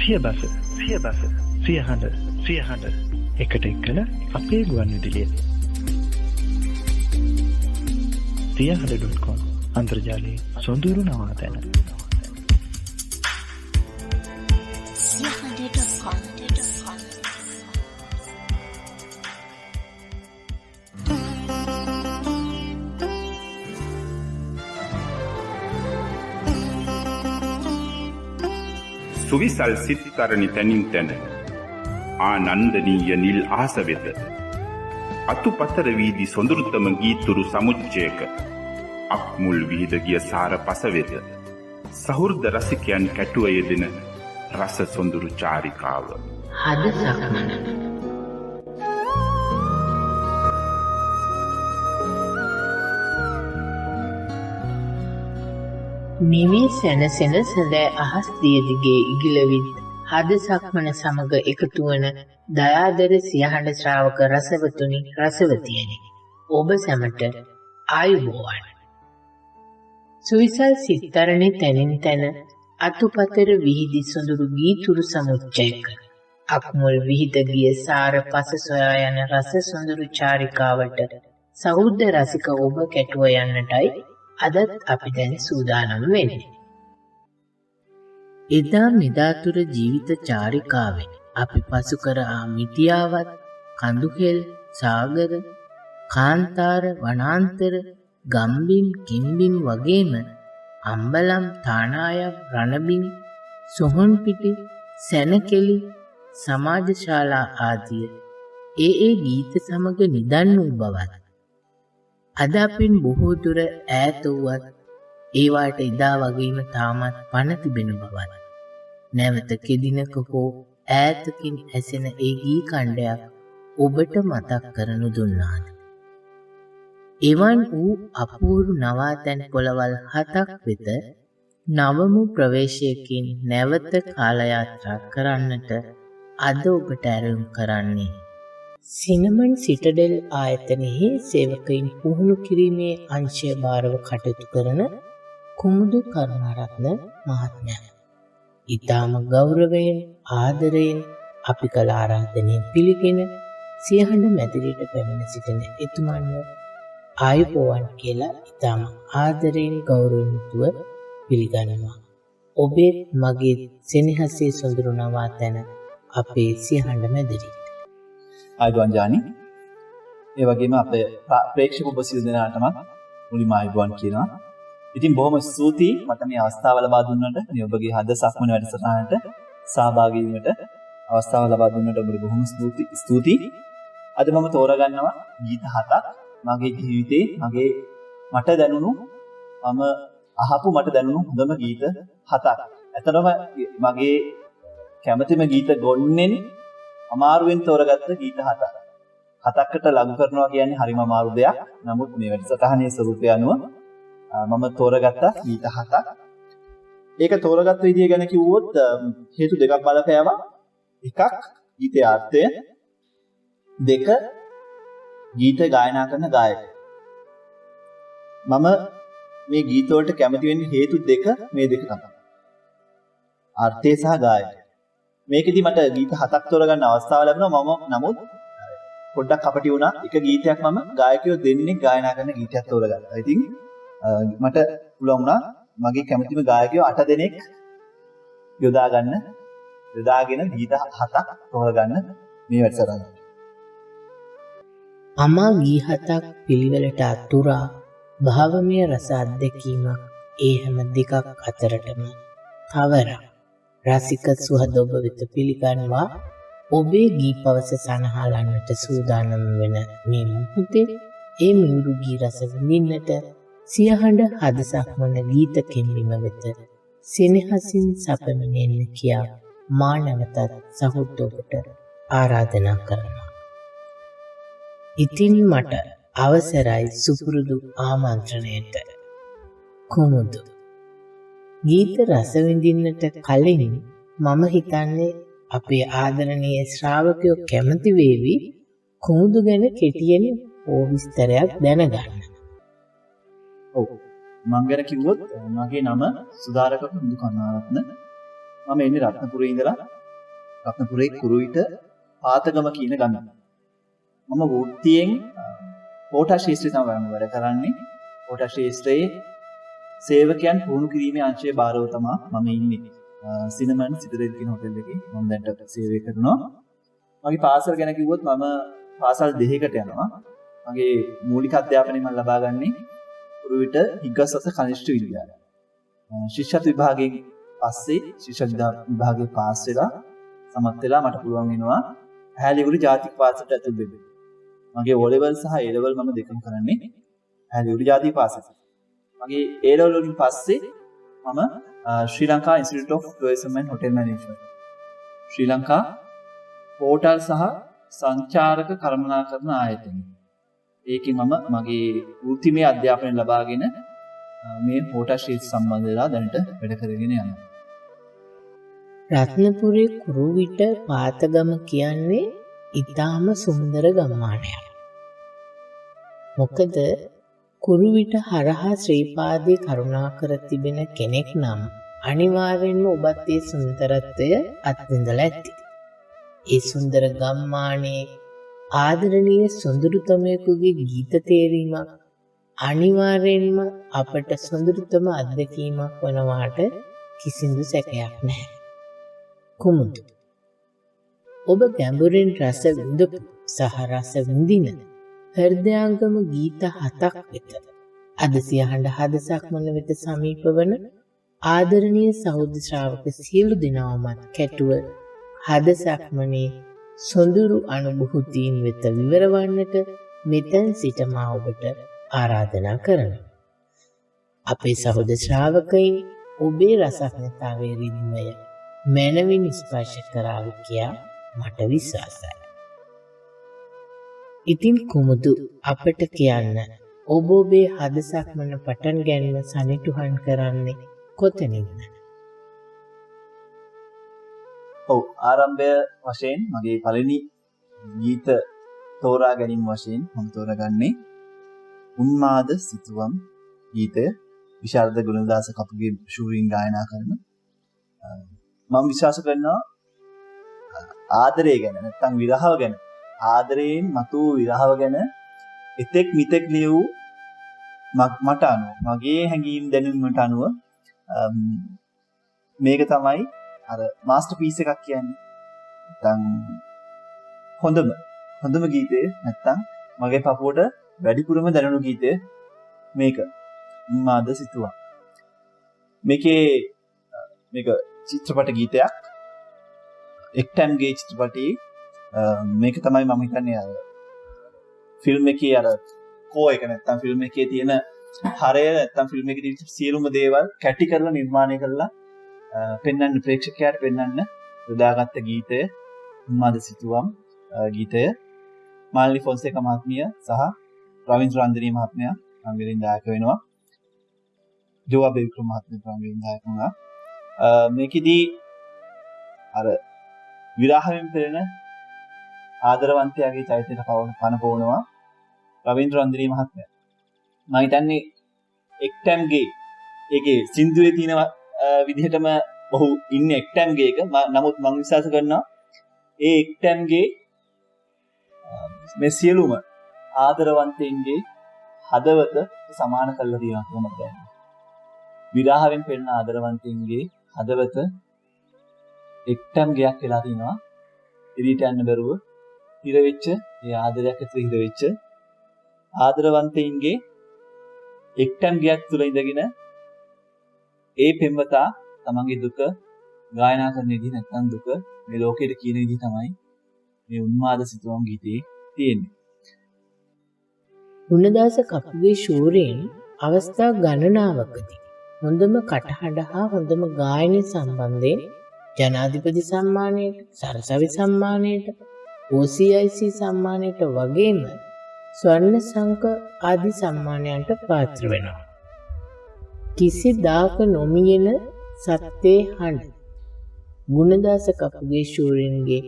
සියබස සියහඬ එකට එක්කල අපේ ගුවන් විදුලිය සියහඬ.com අන්තර්ජාලයේ සොඳුරු නවාතැන සුවිසල් සිත්තරණි තැනින් තැන ආනන්දනීය නිල් ආස වෙත අතුපතර වීදි සොඳුරුතම ගීතුරු සමුච්චයක අක්මුල් විහිද ගිය සාර පස වෙත සහෘද රසිකයන් කැටුව යෙදෙන රස සොඳුරු චාරිකාව හද සක්මන නිමි සැනසෙන සඳෑ අහස් දියදිගේ ඉගිලවිත් හද සක්මන සමග එකතු වන දයාදර සියහඬ ශ්‍රාවක රසවතුනි රසවතියනි ඔබ සැමට ආයුබෝවන්. සුවිසල් සිත්තරණේ තැනින් තැන අතුපතර විහිදි සොඳුරු ගීතුරු සමුච්චයක අක්මුල් විහිද ගිය සාර පස සොයා යන රස සොඳුරු චාරිකාවට සහෘද රසික ඔබ කැටුව යන්නටයි අදත් අපි දැන් සූදානම් වෙන්නේ. එදා මෙදාතුර ජීවිත චාරිකාවෙන් අපි පසු කර ආ මිටියාවත් කඳුහෙල් සාගර කාන්තාර වනාන්තර ගම්බිම් කිම්බිම් වගේම අම්බලම් තානායම් රණබිම් සොහොන්පිටි සැනකෙලි සමාජශාලා ආදිය ඒ ගීත සමග නිදන් වූ බවත් අද අපින් බොහෝ දුර ඈත වුවත් ඒවාට එදා වගේම තාමත් පණ තිබෙන බවත් නැවත කෙදිනක හෝ ඈතකින් ඇසෙන ඒ ගී කණ්ඩයක් ඔබට මතක් කරනු දුන්නාද? එවන් වූ අපූර්ව නවාතැන් පොළවල් 7ක් වෙත නවමු ප්‍රවේශයකින් නැවත කාලයාත්‍රා කරන්නට අද ඔබට ඇරයුම් කරන්නේ සිනමන් සිටඩෙල් ආයතනයෙහි සේවකයින් පුහුණු කිරීමේ අංශය භාරව කටයුතු කරන කුමුදු කරුණාරත්න මහත්මයා. ඊටම ගෞරවයෙන් ආදරයෙන් අපි කළ ආරාධනය පිළිගෙන සියහඬ මැදිරියට පැමිණ සිටින එතුමන්ව ආයුබෝවන් කියලා ඊටම ආදරයෙන් ගෞරවයෙන් යුතුව පිළිගන්නවා. ඔබේ මගේ සෙනෙහසේ සොඳුරු නවාතැන අපේ සියහඬ මැදිරිය. ආයුබෝවන් ජානි. ඒ වගේම අපේ ප්‍රේක්ෂක ඔබ සියලු දෙනාටම මුලින්ම ආයුබෝවන් කියනවා. ඉතින් බොහොම ස්තුතියි මට මේ අවස්ථාව ලබා දුන්නට මේ ඔබගේ හද සක්මන වැඩසටහනට සහභාගී වීමට අවස්ථාව ලබා දුන්නට ඔබට බොහොම ස්තුතියි. අද මම තෝරගන්නවා ගීත 7ක් මගේ ජීවිතේ මට දැනුණු මට දැනුණු හොඳම ගීත 7ක්. ඇත්තටම මගේ කැමතිම ගීත ගොන්නෙන් අමාරුවෙන් තෝරගත්ත ගීත 7ක්. 7කට ලඟු කරනවා කියන්නේ හරිම අමාරු දෙයක්. නමුත් මේ වැඩසටහනේ ස්වරූපය අනුව මම තෝරගත්ත ගීත 7ක්. ඒක තෝරගත්ත විදිය ගැන කිව්වොත් හේතු දෙකක් බලපෑවා. එකක් ගීතයේ අර්ථය, දෙක ගීත ගායනා කරන ගායක. මම මේ ගීත වලට කැමති වෙන්නේ හේතු දෙක මේ දෙක තමයි. අර්ථය සහ ගායකය. මේකෙදි මට ගීත 7ක් තෝරගන්න අවස්ථාව ලැබුණා. මම නමුත් පොඩ්ඩක් කපටි වුණා. එක ගීතයක් මම ගායකයෝ දෙන්නෙක් ගායනා කරන ගීතයක් තෝරගත්තා. ඉතින් මට පුළුවන් වුණා මගේ කැමතිම ගායකයෝ 8 දෙනෙක් යොදාගෙන ගීත 7ක් තෝරගන්න මේ වැඩසටහන. අමා ගී 7ක් පිළිවෙලට අතුරා භාවමය රස අත්දැකීමක් ඒ හැම දෙකක් අතරටම කවරක් රසික සුහද ඔබ වෙත පිළිගන්වා ඔබේ ගී පවස සනහලන්නට සූදානම් වෙන මේ මොහොතේ ඒ මියුරු ගී රස විඳින්නට සියහඬ හද සක්මන ගීත කෙන්වීම වෙත සෙනෙහසින් සැපමෙන්න කියා මා නැවතත් සහෘද ඔබට ආරාධනා කරනවා. ඉතින් මට අවසරයි සුපුරුදු ආමන්ත්‍රණයට. කුමුදු ගීත රස විඳින්නට කලින් මම හිතන්නේ අපේ ආදරණීය ශ්‍රාවකයෝ කැමති වේවි කුමුදු ගැන කෙටියෙන් විස්තරයක් දැනගන්න. ඔව් මම ගැන කිව්වොත් මගේ නම සුධාරක කුමුදු කරුණාරත්න. මම එන්නේ රත්නපුරේ ඉඳලා රත්නපුරේ කුරුවිට පාතගම කියන ගම. මම වෘත්තියෙන් පෝටා ශාස්ත්‍රය තමයි වැඩ කරන්නේ. පෝටා ශාස්ත්‍රයේ සේවකයන් පුහුණු කිරීමේ අංශයේ බාරව තමයි මම ඉන්නේ. සිනමන් සිතරෙල් කියන හොටෙල් එකේ මම දැන් සේවය කරනවා. මගේ පාසල් ගැන කිව්වොත් මම පාසල් 2කට යනවා. මගේ මූලික අධ්‍යාපනය මම ලබා ගන්නේ කුරුවිට හිග්ගස්වස කනිෂ්ඨ විද්‍යාලය. ශිෂ්‍යත්ව විභාගයෙන් පස්සේ ශිෂ්‍ය විභාගයේ පාස් වෙලා සමත් වෙලා මට පුළුවන් වෙනවා හැලියගොඩ ජාතික පාසලට ඇතුල් වෙන්න. මගේ O level සහ A level මම දෙකම කරන්නේ හැලියගොඩ ජාතික පාසලට. මගේ A level වලින් පස්සේ මම Sri Lanka institute of tourism and hotel management Sri Lanka hotel සහ සංචාරක කළමනාකරණ ආයතනය. ඒකේ මම මගේ වෘත්තිමය අධ්‍යාපනය ලබාගෙන මේ හෝටල් ශිල්ප සම්බන්ධ වෙලා දැනට වැඩ කරගෙන යනවා. රත්නපුරේ කුරුවිට පාතගම කියන්නේ ඉතාම සුන්දර ගම්මානයක්. මොකද කුරුවිට හරහා ශ්‍රීපාදේ කරුණාකර තිබෙන කෙනෙක් නම් අනිවාර්යෙන්ම ඔබත් ඒ සුන්දරත්වය අත්විඳලා ඇති. ඒ සුන්දර ගම්මානයේ ආදරණීය සොඳුරුතමයෙකුගේ ගීත තේරීමක් අනිවාර්යෙන්ම අපට සොඳුරුතම අත්දැකීමක් වනවාට කිසිදු සැකයක් නැහැ. කුමුදු ඔබ ගැඹුරින් රස විඳපු සහ රස විඳින හෘදයාංගම ගීත 7ක් වෙත අද සියහඬ හද සක්මන වෙත සමීප වන ආදරණීය සහෝදර ශ්‍රාවක සියලු දෙනාමත් කැටුව හද සක්මනේ සොඳුරු අනුභූතීන් වෙත විවර වන්නට මෙතෙන් සිට මා ඔබට ආරාධනා කරනවා. අපේ සහෝදර ශ්‍රාවකයන් ඔබේ රසඥතාවයේ රිද්මය මනවින් ස්පර්ශ කරාවි කියා මට විශ්වාසයි. ඉතින් කුමුදු අපට කියන්න ඔබ ඔබේ හද සක්මන පටන් ගැනීම සනිටුහන් කරන්නේ කොතනින්ද? ඔව් ආරම්භය වශයෙන් මගේ පළවෙනි ගීත තෝරා ගැනීම වශයෙන් මම තෝරාගන්නේ උන්මාද සිතුවම් ගීතය විශාරද ගුණදාස කපුගේ ශූරින් ගායනා කරන මම විශ්වාස කරනවා ආදරය ගැන නැත්නම් විරහව ගැන ආදරයෙන් මතු විරහව ගැන එතෙක් මිතෙක් ලියූ මට අනුව මගේ හැඟීම් දැනුමට අනුව මේක තමයි අර මාස්ටර්පීස් එකක් කියන්නේ. නැත්නම් හොඳම ගීතය නැත්නම් මගේ පපුවට වැඩිපුරම දැනුණු ගීතය මේක. උන්මාද සිතුවා. මේක චිත්‍රපට ගීතයක්. එක්ටම්ගේ චිත්‍රපටයේ මේක තමයි මම හිතන්නේ අර ෆිල්ම් එකේ අර කෝ එක නැත්නම් ෆිල්ම් එකේ තියෙන හරය නැත්නම් ෆිල්ම් එකේ තියෙන සියලුම දේවල් කැටි කරලා නිර්මාණය කරලා පෙන්වන්න ප්‍රේක්ෂකයාට පෙන්වන්න යොදාගත්ත ගීතය උන්මාද සිතුවම් ගීතය මාල්නි ෆොන්සේකා මහත්මිය සහ රවීන්ද්‍ර රන්දනී මහත්මයා රංගලින් දායක වෙනවා. ජෝවා බේවික්‍රම මහත්මිය රංගලින් දායක වුණා. මේකෙදී අර විරහයෙන් පෙළෙන ආදරවන්තයාගේ චෛත්‍යයට පන පොවනවා රවීන්ද්‍ර රන්දනී මහත්මයා. මම හිතන්නේ එක්ටම්ගේ ඒකේ සින්දුවේ තියෙන විදිහටම ඔහු ඉන්නේ එක්ටම්ගේ එක. නමුත් මම විශ්වාස කරනවා ඒ එක්ටම්ගේ මේ සියලුම ආදරවන්තයින්ගේ හදවත සමාන කරලා තියෙනවා කියලා මම දන්නවා. විරහයෙන් පෙළෙන ආදරවන්තයින්ගේ හදවත එක්ටම්ගයක් වෙලා තිනවා. ඉදිරියට යන්න බැරුව හිර වෙච්ච ඒ ආදරයක් ඇතුළේ හිර වෙච්ච ආදරවන්තයින්ගේ එක්ටම්ගයක් තුල ඉඳගෙන ඒ පෙම්වතා තමන්ගේ දුක ගායනා කරන විදිහ නැත්නම් දුක මේ ලෝකෙට කියන විදිහ තමයි මේ උන්මාද සිතුවම් ගීතේ තියෙන්නේ. ගුණදාස කපුගේ ශූරයෙන් අවස්ථා ගණනාවකදී හොඳම කටහඬ හා හොඳම ගායනය සම්බන්ධයෙන් ජනාධිපති සම්මානයට, සරසවි සම්මානයට, OCIC සම්මානයට වගේම ස්වර්ණ සංක ආදී සම්මානයන්ට පාත්‍ර වෙනවා. කිසිදාක නොමියෙන සත්‍යේ හඬ ගුණදාස කපුගේ ශූරයන්ගේ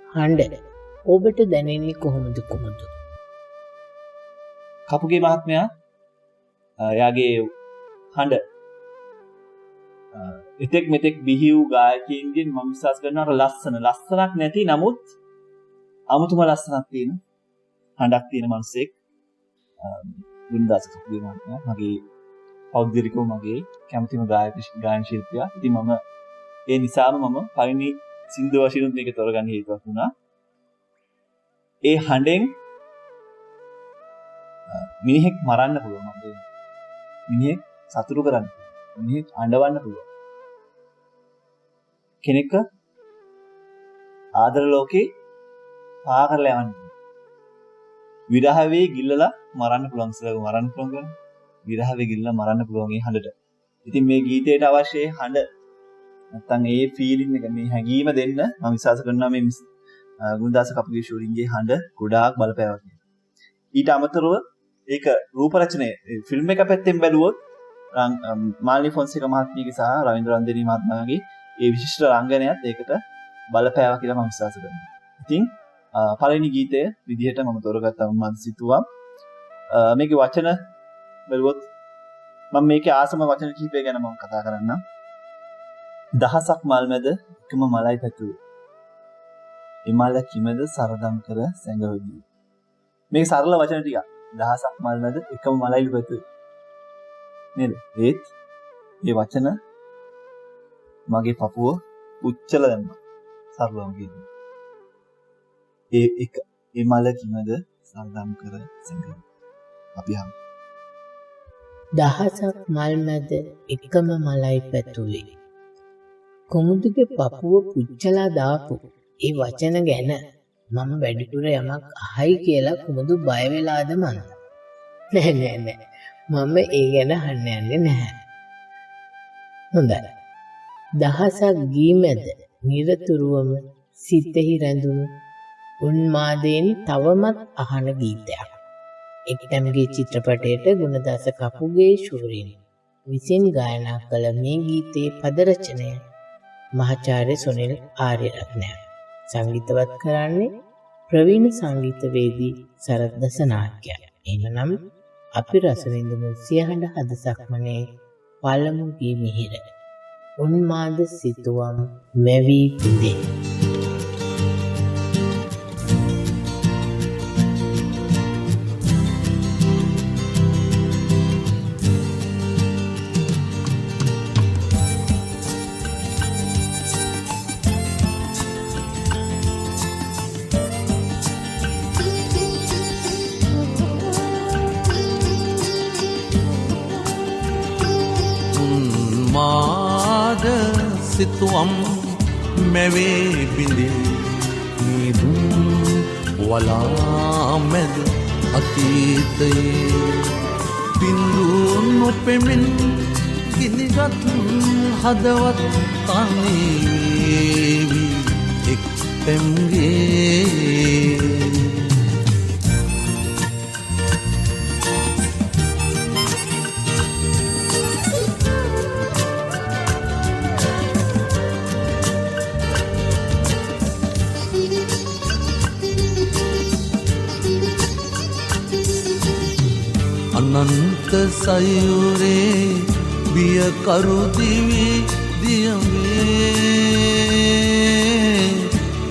හඬ ඔබට දැනෙන්නේ කොහොමද කුමුදු? කපුගේ මහත්මයා එයාගේ හඬ එතෙක් මෙතෙක් බිහි වූ ගායකයින්ගෙන් මම විශ්වාස කරනවා ලස්සනක් නැති නමුත් අමුතුම ලස්සනක් තියෙන හඬක් තියෙන මිනිසෙක් ගුණදාස කපුගේ මහත්මයා මගේ පෞද්ගලිකව මගේ කැමතිම ගායන ශිල්පියා. ඉතින් මම ඒ නිසාම මම පළවෙනි සින්දු වශයෙන් මේක තෝරගන්න හේතුවක් වුණා. ඒ හඬෙන් මිනිහෙක් මරන්න පුළුවන් අපේ. මිනිහෙක් සතුටු කරන්න පුළුවන්. මිනිහෙක් අඬවන්න පුළුවන්. කෙනෙක් ආදර ලෝකේ පා කරලා යවන්න. විරහවේ ගිල්ලලා මරන්න පුළුවන් සලව මරන්න පුළුවන්. විරහවේ ගිල්ලලා මරන්න පුළුවන් මේ හඬට. ඉතින් මේ ගීතයට අවශ්‍ය හඬ නැත්තම් ඒ ෆීලිං එක මේ හැඟීම දෙන්න මම විශ්වාස කරනවා මේ ගුණදාස කපුගේ ෂූරින්ගේ හඬ ගොඩාක් බලපෑවා කියලා. ඊට අමතරව ඒක රූප රචනයේ ෆිල්ම් එක පැත්තෙන් බැලුවොත් මාල්නි ෆොන්සේකා මහත්මියගේ සහ රවීන්ද්‍ර රන්දේනී මහත්මයාගේ ඒ විශිෂ්ට රංගනයත් ඒකට බලපෑවා කියලා මම විශ්වාස කරනවා. ඉතින් පළවෙනි ගීතය විදිහට මම තෝරගත්තා මම සිතුවා. මේකේ වචන බැලුවොත් මම මේකේ ආසම වචන කිහිපය ගැන මම කතා කරන්නම්. දහසක් මල් මැද එකම මලයි පැතුවේ. එමල කිමද සරදම් කර සැඟවී. මේක සරල වචන ටිකක්. දහසක් මල් මැද එකම මලයි පැතුවේ. නේද? ඒත් මේ වචන මගේ පපුව උච්චල දැම්මා. සරලවම කියන්නේ. එමල කිමද සරදම් කර සැඟවී. අපි හම් දහසක් මල් මැද එකම මලයි පැතුවේ. කුමුදුගේ පපුව පුච්චලා දාපු ඒ වචන ගැන මම වැඩිපුර යමක් අහයි කියලා කුමුදු බය වෙලාද මන්ද? නෑ. මම ඒ ගැන අහන්න යන්නේ නැහැ. හොඳයි. දහසක් ගී මැද නිරතුරුවම සිතෙහි රැඳුණු උන්මාදයෙන් තවමත් අහන ගීතයක්. එක්තැම්ගේ චිත්‍රපටයට ගුණදාස කපුගේ ශූරින් විසින් ගායනා කළ මේ ගීතයේ පද රචනය මහාචාර්ය සුනිල් ආර්යරත්න. සංගීතවත් කරන්නේ ප්‍රවීණ සංගීතවේදී සරත් දසනායක. එහෙනම් අපි රස විඳමු සියහඬ හද සක්මනේ පළමු ගී මිහිර. උන්මාද සිතුවම් මෙවි පිදේ. සිතුවම් මැවේ බිඳින් නිදුම් වලා මැද අතීතයේ බිඳු නොපෙමින් ගිනිගත් හදවත් තනිවේවි එක්තැම්ගේ අනන්ත සයුරේ බියකරු දිවි දියමේ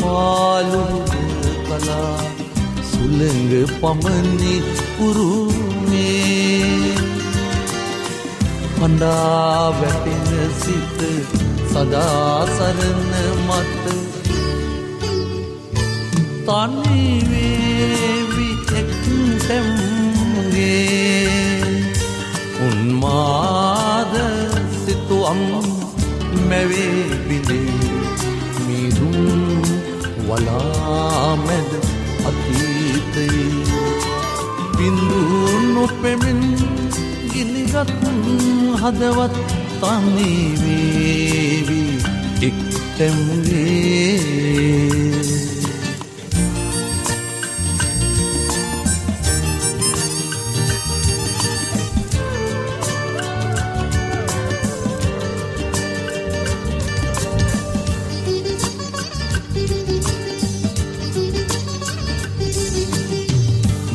පාලු කලා සුළඟ පමණි උරුමේ හඬා වැටෙන සිත සදා සරණ මත තනි වේවි එක්තැම් උන්මාද සිතුවම් මැවේ බිඳේ මිදුම් වලා මැද අතීතයේ බිඳු නොපෙමින් ගිනිගත් හදවත් තනි වේවි එක්තැම්ගේ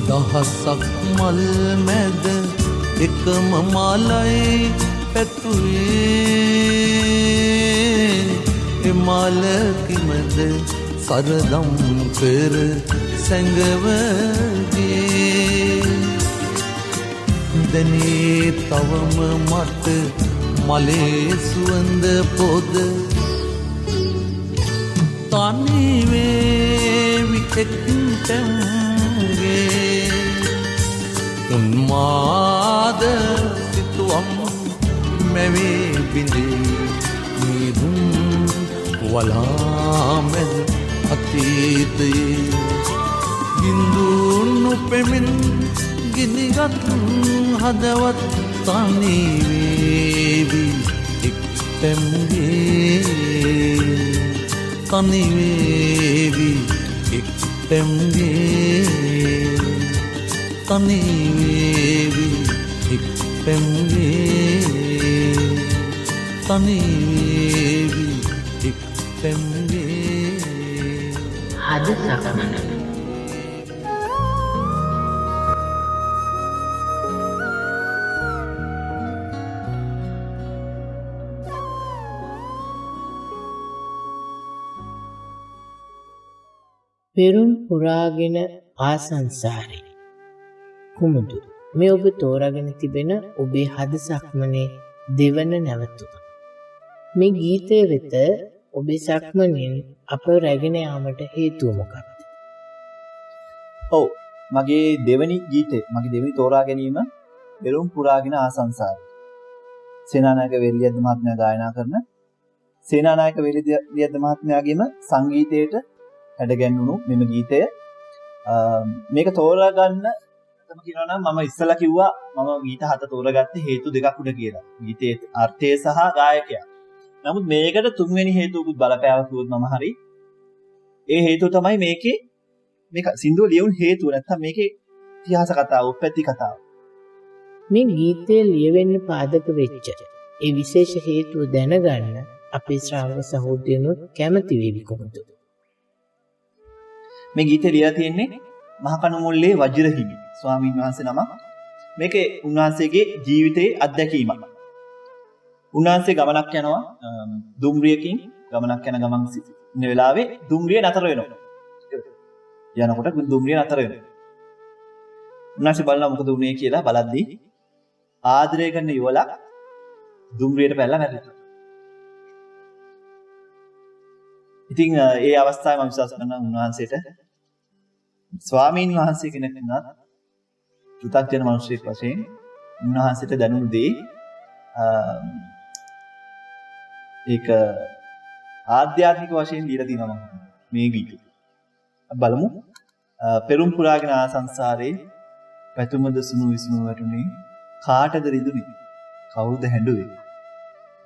දහසක් මල් මැද එකම මලයි පැතුවේ කලකිමද සරදම් පෙර සැඟවගේ දැනේ තවම මට මලේ සුවඳ පොද තනිවේවි එක්තැන්ගේ උන්මාද සිතුවම් මැවේ බිඳේ මීදුම් වලාමැද අතීතයේ ගින්දුන්නු පෙමින් ගිනිගත් හදවත් තනිවේවි එක්තැන්ගේ තනිවේවි එක්තැන්ගේ තනිවේවි එක්තැන්ගේ තනිවේවි එක්තැන්ගේ හද සක්මන පෙරුම් පුරාගෙන ආසංසාරේ කුමුදු මේ ඔබ තෝරාගෙන තිබෙන ඔබේ හද සක්මනේ දෙවන නැවතුම. මේ ගීතය වෙත ඔබේ සක්මනෙන් අප රැගෙන යාමට හේතුව මොකක්ද? ඔව් මගේ දෙවනි ගීතේ මගේ දෙවනි තෝරා ගැනීම පෙරුම් පුරාගෙන ආසංසාරේ. සේනානායක වෙල්ලියද්ද මහත්මයා ගායනා කරන සේනානායක වෙල්ලියද්ද මහත්මයාගේම සංගීතයට හැඩගැන්වුණු මෙම ගීතය මේක තෝරා ගන්න තම කියනවා නම් මම ඉස්සලා කිව්වා මම ගීත හත තෝරාගත්තේ හේතු දෙකක් උඩ කියලා. ගීතයේ අර්ථය සහ ගායකයා. නමුත් මේකට තුන්වෙනි හේතුවකුත් බලපෑවා කිව්වොත් මම හරි. ඒ හේතුව තමයි මේක සින්දුව ලියුණු හේතුව නැත්නම් මේකේ ඉතිහාස කතාව, උප්පැති කතාව. මේ ගීතය ලියවෙන්න පාදක වෙච්ච ඒ විශේෂ හේතුව දැනගන්න අපේ ශ්‍රාවක සහෝදරයන්වත් කැමති වේවි කොහොමද? මේ ගීතය ලියලා තියෙන්නේ මහකණුමුල්ලේ වජිරහිමි ස්වාමීන් වහන්සේ නමක්. මේකේ උන්වහන්සේගේ ජීවිතයේ අත්දැකීමක්. උන්වහන්සේ ගමනක් යනවා දුම්රියකින් ගමනක් යන ගමන් ඉන්න වෙලාවේ දුම්රිය නතර වෙනවා. යනකොට දුම්රිය නතර වෙනවා. උන්වහන්සේ බලනවා මොකද වුනේ කියලා බලද්දී ආදරය කරන යුවලක් දුම්රියට පැනලා මැරෙනවා. ඉතින් ඒ අවස්ථාවේ මම විශ්වාස කරනවා උන්වහන්සේට ස්වාමීන් වහන්සේ කෙනෙක් වුණත් පෘථග්ජන මිනිසෙක් වශයෙන් උන්වහන්සේට දැනුණු දේ ඒක ආධ්‍යාත්මික වශයෙන් දීලා තිනවා මේ ගීතය. බලමු. පෙරුම් පුරාගෙන ආසංසාරේ පැතුමද සුණු විසුණු වටුනේ කාටද රිදුනේ කවුරුද හැඬුවේ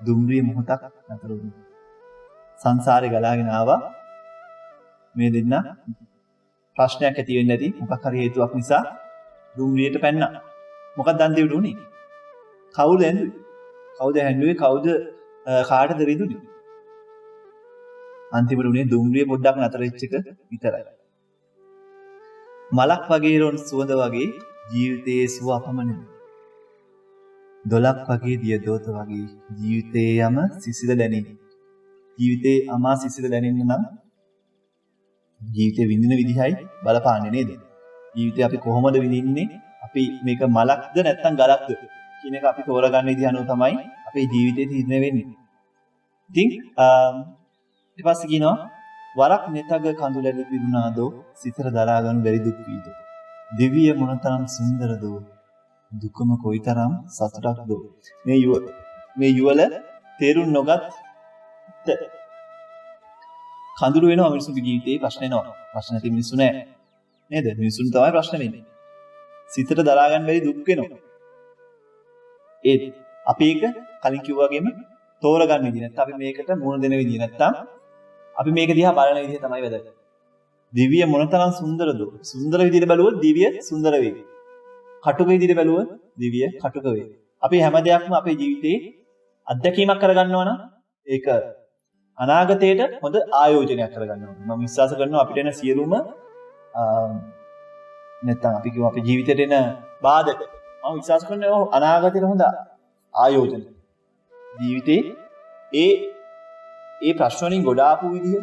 දුම්රිය මොහොතක් නතර වුණා. සංසාරේ ගලාගෙන ආවා මේ දෙන්න ප්‍රශ්නයක් ඇති වෙන්නේ නැති මොකක් හරි හේතුවක් නිසා දුම්රියට පැන්නා. මොකක්ද අන්තිමට උනේ? කවුද ඇඬුවේ? කවුද හැඬුවේ? කවුද කාටද රිදුනේ? අන්තිමට උනේ දුම්රිය පොඩ්ඩක් නතර වෙච්ච එක විතරයි. මලක් වගේ රොන් සුවඳ වගේ ජීවිතයේ සුව අපමණයි. දොලක් වගේ දියදෝත වගේ ජීවිතේ යම සිසිල දැනෙන්නේ. ජීවිතේ අමා සිසිල දැනෙන්න නම් ජීවිතේ විඳින විදිහයි බලපාන්නේ නේද? ජීවිතේ අපි කොහොමද විඳින්නේ? අපි මේක මලක්ද නැත්නම් ගලක්ද කියන එක අපි තෝරගන්න විදිහ අනුව තමයි අපේ ජීවිතේ තීරණය වෙන්නේ. ඉතින් ඊට පස්සේ කියනවා වරක් නෙතග කඳුලැලි පිරුණාදෝ සිතර දරාගනු බැරි දුක් වීදෝ. දිව්‍ය මොනතරම් සුන්දරදෝ දුකම කොයිතරම් සතුටක්දෝ. මේ යුවල තේරුම් නොගත් කඳුළු වෙනවා මිනිසුන්ගේ ජීවිතේ ප්‍රශ්න එනවා. ප්‍රශ්න නැති මිනිස්සු නැහැ. නේද? මිනිසුන් තමයි ප්‍රශ්න වෙන්නේ. සිතට දරා ගන්න බැරි දුක් වෙනවා. ඒත් අපි ඒක කලින් කිව්වා වගේම තෝරගන්න විදිහ නැත්නම් අපි මේකට මුණ දෙන විදිහ නැත්නම් අපි මේක දිහා බලන විදිහ තමයි වැදගත්. දිව්‍ය මොනතරම් සුන්දරද? සුන්දර විදිහට බැලුවොත් දිව්‍ය සුන්දර වෙයි. කටුක විදිහට බැලුවොත් දිව්‍ය කටුක වෙයි. අපි හැම දෙයක්ම අපේ ජීවිතේ අත්දැකීමක් කරගන්නවා නම් ඒක අනාගතයට හොඳ ආයෝජනයක් කරගන්නවා. මම විශ්වාස කරනවා අපිට එන සියලුම නැත්නම් අපි කියමු අපේ ජීවිතේට එන බාධක මම විශ්වාස කරනවා අනාගතයට හොඳ ආයෝජන. ජීවිතේ ඒ ප්‍රශ්න වලින් ගොඩාපු විදිහ,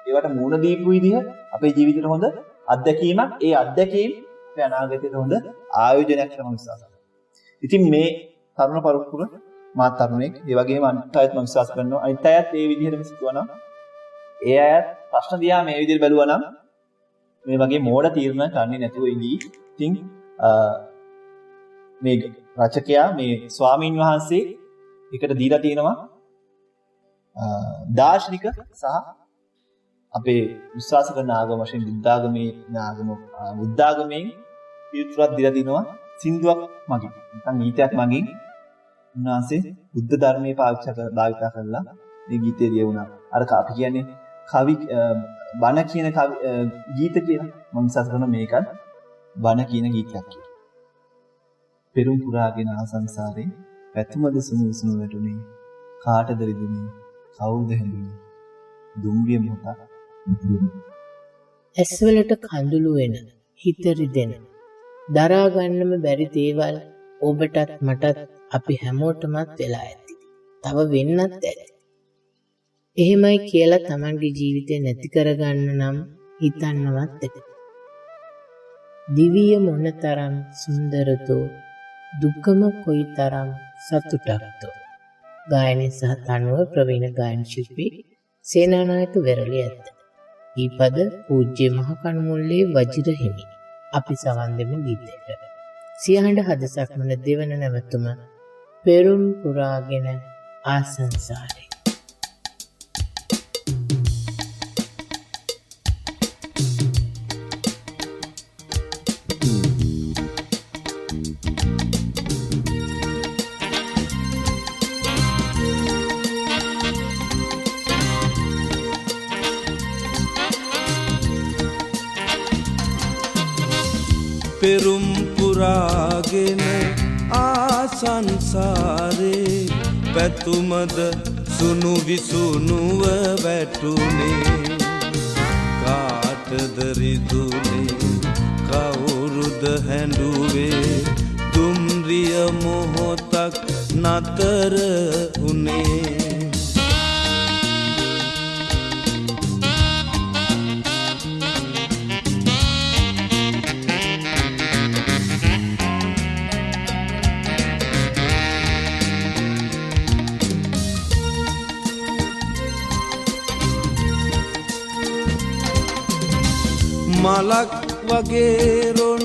ඒවට මුහුණ දීපු විදිහ අපේ ජීවිතේට හොඳ අත්දැකීමක්. ඒ අත්දැකීම් අපේ අනාගතයට හොඳ ආයෝජනයක් කරන විශ්වාසය. ඉතින් මේ තරුණ පරපුර මාත් තරුණෙක්, ඒ වගේම අනිත් අයත් මම විශ්වාස කරනවා. අනිත් අයත් මේ විදිහටම සිතුවනම්, ඒ අයත් ප්‍රශ්න දිහා මේ විදිහට බැලුවා නම් මේ වගේ මෝඩ තීරණ ගන්නේ නැතුව ඉඳී. ඉතින් මේ රචකයා මේ ස්වාමීන් වහන්සේ එකට දීලා තියෙනවා දාර්ශනික සහ අපේ විශ්වාස කරන ආගම වශයෙන් බුද්ධාගමෙන් පිළිතුරක් දීලා තිනවා සින්දුවක් මගින්. නැත්නම් ගීතයක් මගින් උන්වහන්සේ බුද්ධ ධර්මයේ භාවිත කරලා මේ ගීතය ලියුණා. අර අපි කියන්නේ කවි බණ කියන ගීත කියලා. මම විශ්වාස කරනවා මේකත් බණ කියන ගීතයක් කියලා. පෙරුම් පුරාගෙන ආසංසාරේ පැතුමද සුණු විසුණු වැටුනේ කාටද රිදුනේ කවුද හැඳුනේ දුම්රිය මොහොතක් ඇස්වලට කඳුළු වෙන හිත රිදෙන දරා ගන්නම බැරි දේවල් ඔබටත් මටත් අපි හැමෝටමත් වෙලා ඇති. තව වෙන්නත් ඇති. එහෙමයි කියලා Tamanගේ ජීවිතේ නැති කරගන්න නම් හිතන්නවත් ඇති. දිවිය මොනතරම් සුන්දරදෝ දුක්කම කොයිතරම් සතුටක්දෝ. ගායනය සහ තනුව ප්‍රවීණ ගායන ශිල්පී සේනානායක වෙරළේ ඇත්ත. ඊපද පූජ්‍ය මහ කණුමුල්ලේ වජිර හිමි. අපි සවන් දෙමු ගීතයට. සියහඬ හදසක් වන දෙවන නැවතුම පෙරුම් පුරාගෙන ආසංසාරේ. පෙරුම් පුරාගෙන ආසංසාරේ පැතුමද සුණු විසුණුව වැටුනේ කාටද රිදුනේ කවුරුද හැඬුවේ දුම්රිය මොහොතක් නතර උනේ මලක් වගේ රොන්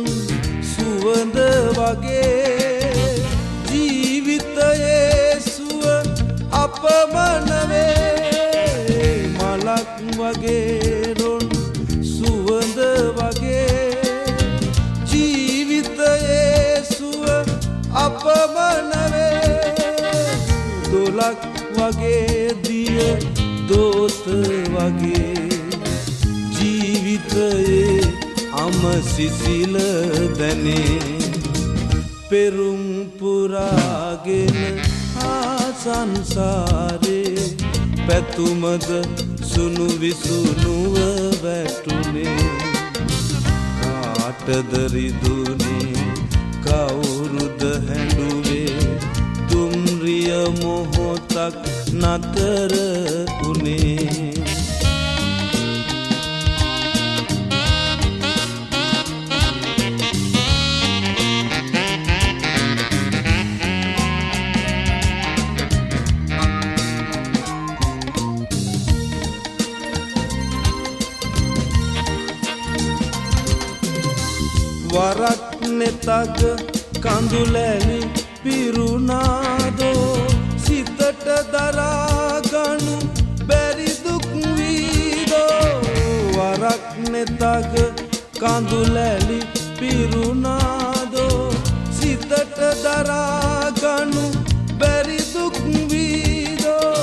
සුවඳ වගේ ජීවිතයේ සුව අපමණ වේ මලක් වගේ රොන් සුවඳ වගේ ජීවිතයේ සුව අපමණ වේ දොලක් වගේ දිය දෝත වගේ ජීවිතයේ අම සිසිල දැනේ පෙරුම් පුරාගෙන ආසංසාරේ පැතුමද සුණු විසුණුව වැටුනේ කාටද රිදුනේ කවුරුද හැඬුවේ දුම්රිය මොහොතක් නතර උනේ වරක් නෙතක කඳුලැලි පිරුණාදෝ සිතට දරාගනු බැරි දුක් වීදෝ වරක් නෙතක කඳුලැලි පිරුණාදෝ සිතට දරාගනු බැරි දුක් වීදෝ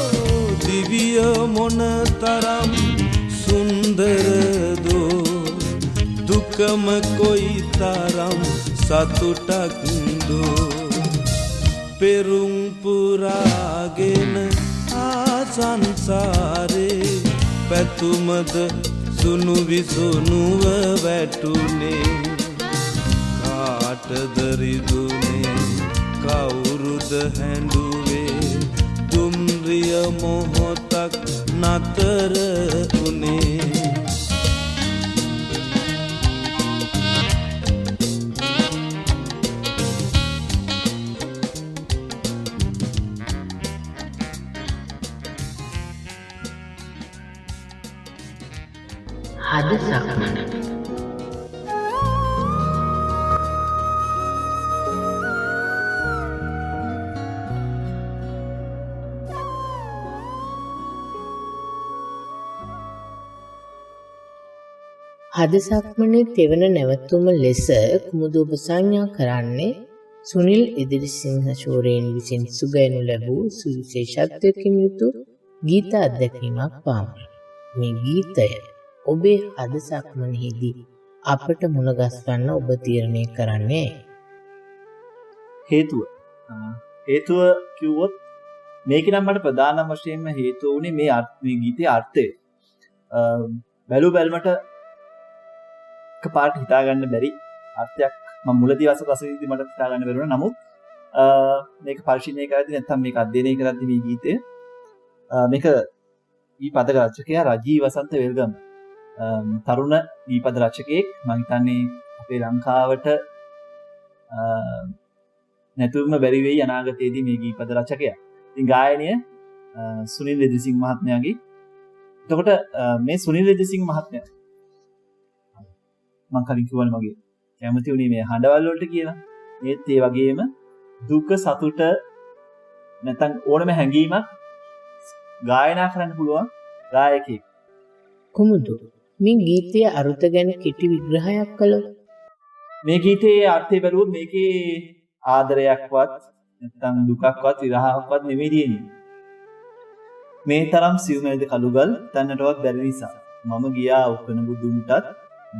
දිවිය මොනතරම් සුන්දරදෝ දුකම කොයිතරම් සතුටක්දෝ පෙරුම් පුරාගෙන ආසංසාරේ පැතුමද සුණු විසුණුව වැටුනේ කාටද රිදුනේ කවුරුද හැඬුවේ දුම්රිය මොහොතක් නතර උනේ හද සක්මන හද සක්මනේ තෙවන නැවතුම ලෙස කුමුදු ඔබ සංඥා කරන්නේ සුනිල් ඉදිරිසිංහ ශූරයන් විසින් සුගයනු ලැබූ සුවිශේෂත්වයකින් යුතු ගීත අත්දැකීමක් පාමයි. මේ ගීතය ඔබේ හද සක්මනේදී අපට මුණගස්වන්න ඔබ තීරණය කරන්නේ හේතුව කිව්වොත් මේක නම් මට ප්‍රධාන වශයෙන්ම හේතුව වුණේ මේ ගීතයේ අර්ථය. බැලුමට එකපාරට හිතාගන්න බැරි අර්ථයක් මම මුලදී අසකසෙදී මට හිතාගන්න බැරි වුණා. නමුත් මේක පරිශීලනය කරද්දී නැත්නම් මේක අධ්‍යයනය කරද්දී මේ ගීතය මේක ඊපද රචකයා රජී වසන්ත වෙල්ගම තරුණ ඊපද රචකයෙක්. මම හිතන්නේ අපේ ලංකාවට නැතුවම බැරි වෙයි අනාගතයේදී මේ ගීපද රචකයා. ඉතින් ගායනය සුනිල් ඉදිරිසිංහ මහත්මයාගේ. එතකොට මේ සුනිල් ඉදිරිසිංහ මහත්මයා මම කලින් කිව්වනේ මගේ කැමති උනේ මේ හඬවල් වලට කියලා. ඒත් ඒ වගේම දුක සතුට නැත්නම් ඕනම හැඟීමක් ගායනා කරන්න පුළුවන් ගායකයෙක්. කුමුදු මේ ගීතයේ අරුත ගැන කෙටි විග්‍රහයක් කළොත් මේ ගීතයේ අර්ථය බැලුවොත් මේකේ ආදරයක්වත් නැත්නම් දුකක්වත් විරහයක්වත් නෙමෙයි තියෙන්නේ. මේ තරම් සිව්මැල්ද කළුගල් තන්නටවත් බැරි නිසා මම ගියා උකන බුදුන්ටත්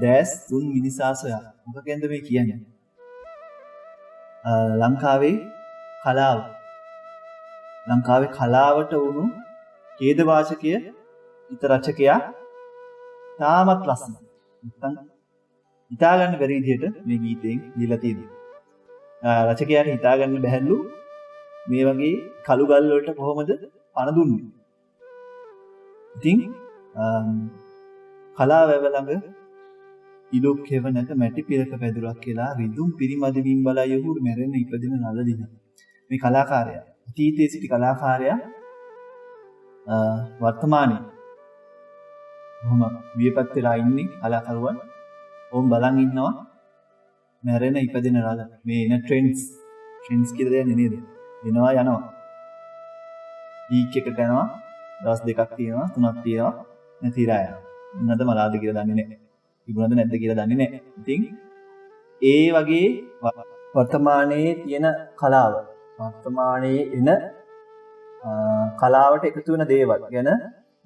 දැස් තුන් මිනිසා සොයා. මොකක්ද මේ කියන්නේ? ලංකාවේ කලාවට වුණු ඛේදවාචකය හිත රචකයා තාමත් ලස්සනයි. නැත්නම් හිතා ගන්න බැරි විදිහට මේ ගීතයෙන් දීලා තියෙනවා. රචකයාට හිතා ගන්න බැහැලු මේ වගේ කළු ගල් වලට කොහොමද පණ දුන්නේ. ඉතින් කලාව ළඟ ඉලුක් කෙවනක මැටි පිරක පැදුරක් කියලා රිදුම් පිරිමදිමින් බලා යහුරු මැරෙන්න ඉපදින නලදින. මේ කලාකාරයා අතීතයේ සිටි කලාකාරයා වර්තමානයේ මොහොම වියපත් වෙලා ඉන්නේ කලාකරුවන්. ඕම් බලන් ඉන්නවා මැරෙන ඉපදින රළ. මේ එන ට්‍රෙන්ඩ්ස් කියලා දෙන්නේ නේද? එනවා යනවා. වීක් එකට යනවා, දවස් දෙකක් තියෙනවා, තුනක් තියෙනවා, නැතිලා යනවා. මොනවද මලාද කියලා දන්නේ නැහැ. තිබුණද නැද්ද කියලා දන්නේ නැහැ. ඉතින් ඒ වගේ වර්තමානයේ තියෙන කලාව, වර්තමානයේ එන කලාවට එකතු වෙන දේවල් ගැන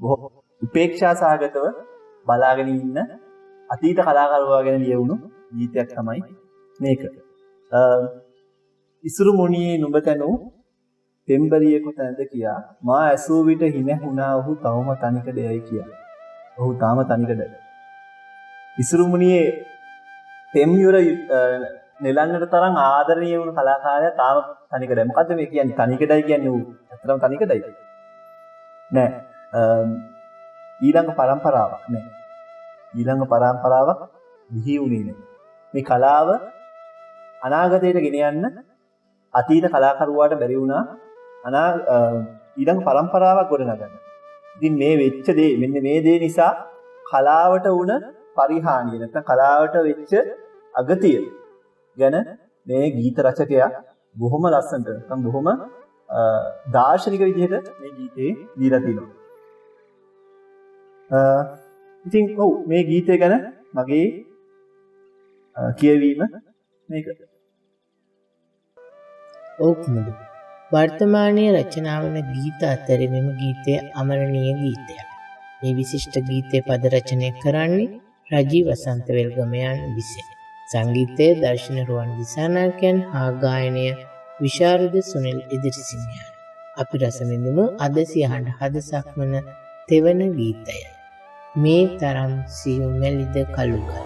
බොහෝ උපේක්ෂා සහගතව බලාගෙන ඉන්න අතීත කලාකරුවා ගැන ලියවුණු ගීතයක් තමයි මේක. ඉසුරු මුනියේ නුඹ තනු තෙම්බරියෙකු තැනද කියා මා ඇසූ විට හිනහුණා ඔහු තවම තනිකඩයයි කියා. ඔහු තාම තනිකඩයි. ඉසුරු මුනියේ තෙම්යුර නෙලන්නට තරම් ආදරණීය වුණු කලාකාරයා තාම තනිකඩයි. මොකද්ද මේ කියන්නේ? තනිකඩයි කියන්නේ ඌ ඇත්තටම තනිකඩයි නෑ. ඊළඟ පරම්පරාවක් නෑ. ඊළඟ පරම්පරාවක් බිහි වුණේ නෑ. මේ කලාව අනාගතයට ගෙන යන්න අතීත කලාකරුවාට බැරි වුණා ඊළඟ පරම්පරාවක් ගොඩනගන්න. ඉතින් මේ වෙච්ච දේ මෙන්න මේ දේ නිසා කලාවට වුණ පරිහානිය නැත්නම් කලාවට වෙච්ච අගතිය ගැන මේ ගීත රචකයා බොහොම ලස්සනට නැත්නම් බොහොම දාර්ශනික විදිහට මේ ගීතේ දීලා තිනවා. ඉතින් ඔව් මේ ගීතය ගැන මගේ කියවීම මේක. ඕකුමුදු වර්තමානයේ රචනා වන ගීත අතරින් මෙම ගීතය අමරණීය ගීතයක්. මේ විශිෂ්ට ගීතයේ පද රචනය කරන්නේ රජී වසන්ත වෙල්ගමයන් විසින්. සංගීතයේ දර්ශන රුවන් දිසානායකයන් හා ගායනය විශාරද සුනිල් ඉදිරිසිංහයන්. අපි රස විඳිමු අද සියහඬ හද සක්මන තෙවන ගීතය. මේ තරම් සියුමැලිද කළුගල්.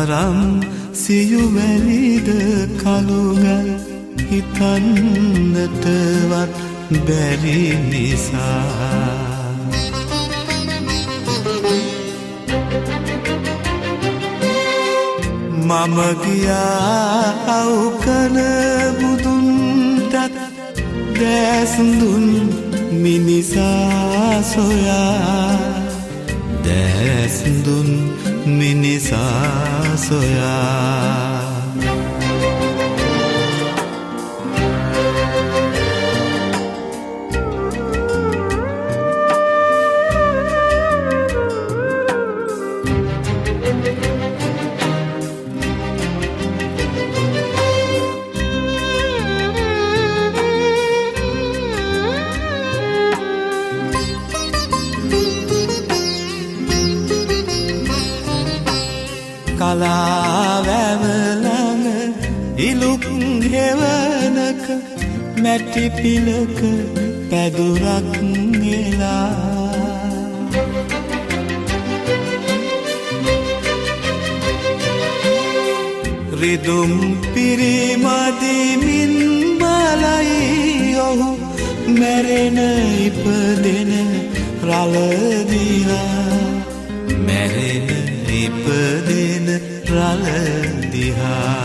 තරම් සියුමැලිද කළුගල් හිතන්නටවත් බැරි නිසා මම ගියා අවුකන බුදුන්ටත් දැසඳුන් මිනිසා සොයා දැසඳුන් මිනිසා සොයා කලාවැවලඟ ඉලුක් හෙවනක මැටි පිලක පැදුරක් නෙලා රිදුම් පිරිමදිමින් බලයි ඔහු මැරෙන ඉපදෙන රලදිහා මැරෙන ඉපදෙන රලදිහා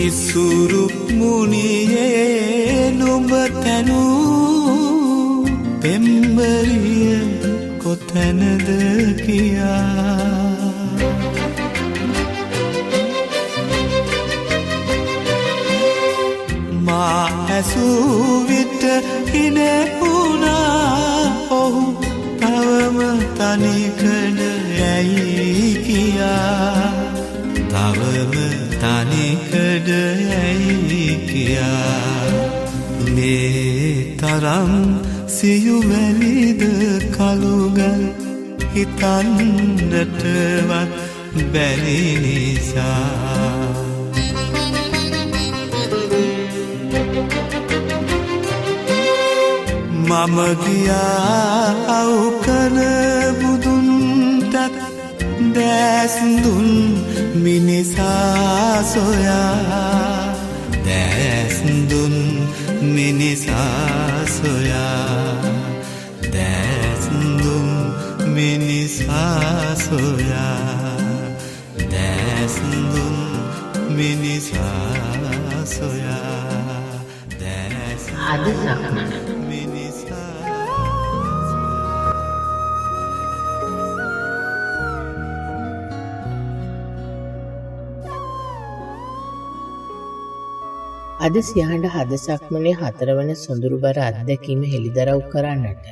ඉසුරු මුනියේ නුඹ තැනූ පෙම්බරිය කොතැනද කියා මා ඇසූ විට හිනෙහුණා ඔහු තවම තනිකඩ ඇයි කියා තවම තනිකඩ ඇයි කියා මේ තරම් සියුමැලිද කළුගල් හිතන්නටවත් බැරි නිසා මම ගියා අවුකන බුදුන්ටත් දැසඳුන් මිනිසා සොයා දැසඳුන් මිනිසා සොයා දැසඳුන් මිනිසා සොයා දැසඳුන් මිනිසා සොයා හදසක්මන අද සියහඬ හදසක්මනේ 4 වන සොඳුරුබර අත්දැකීම හෙළිදරව් කරන්නට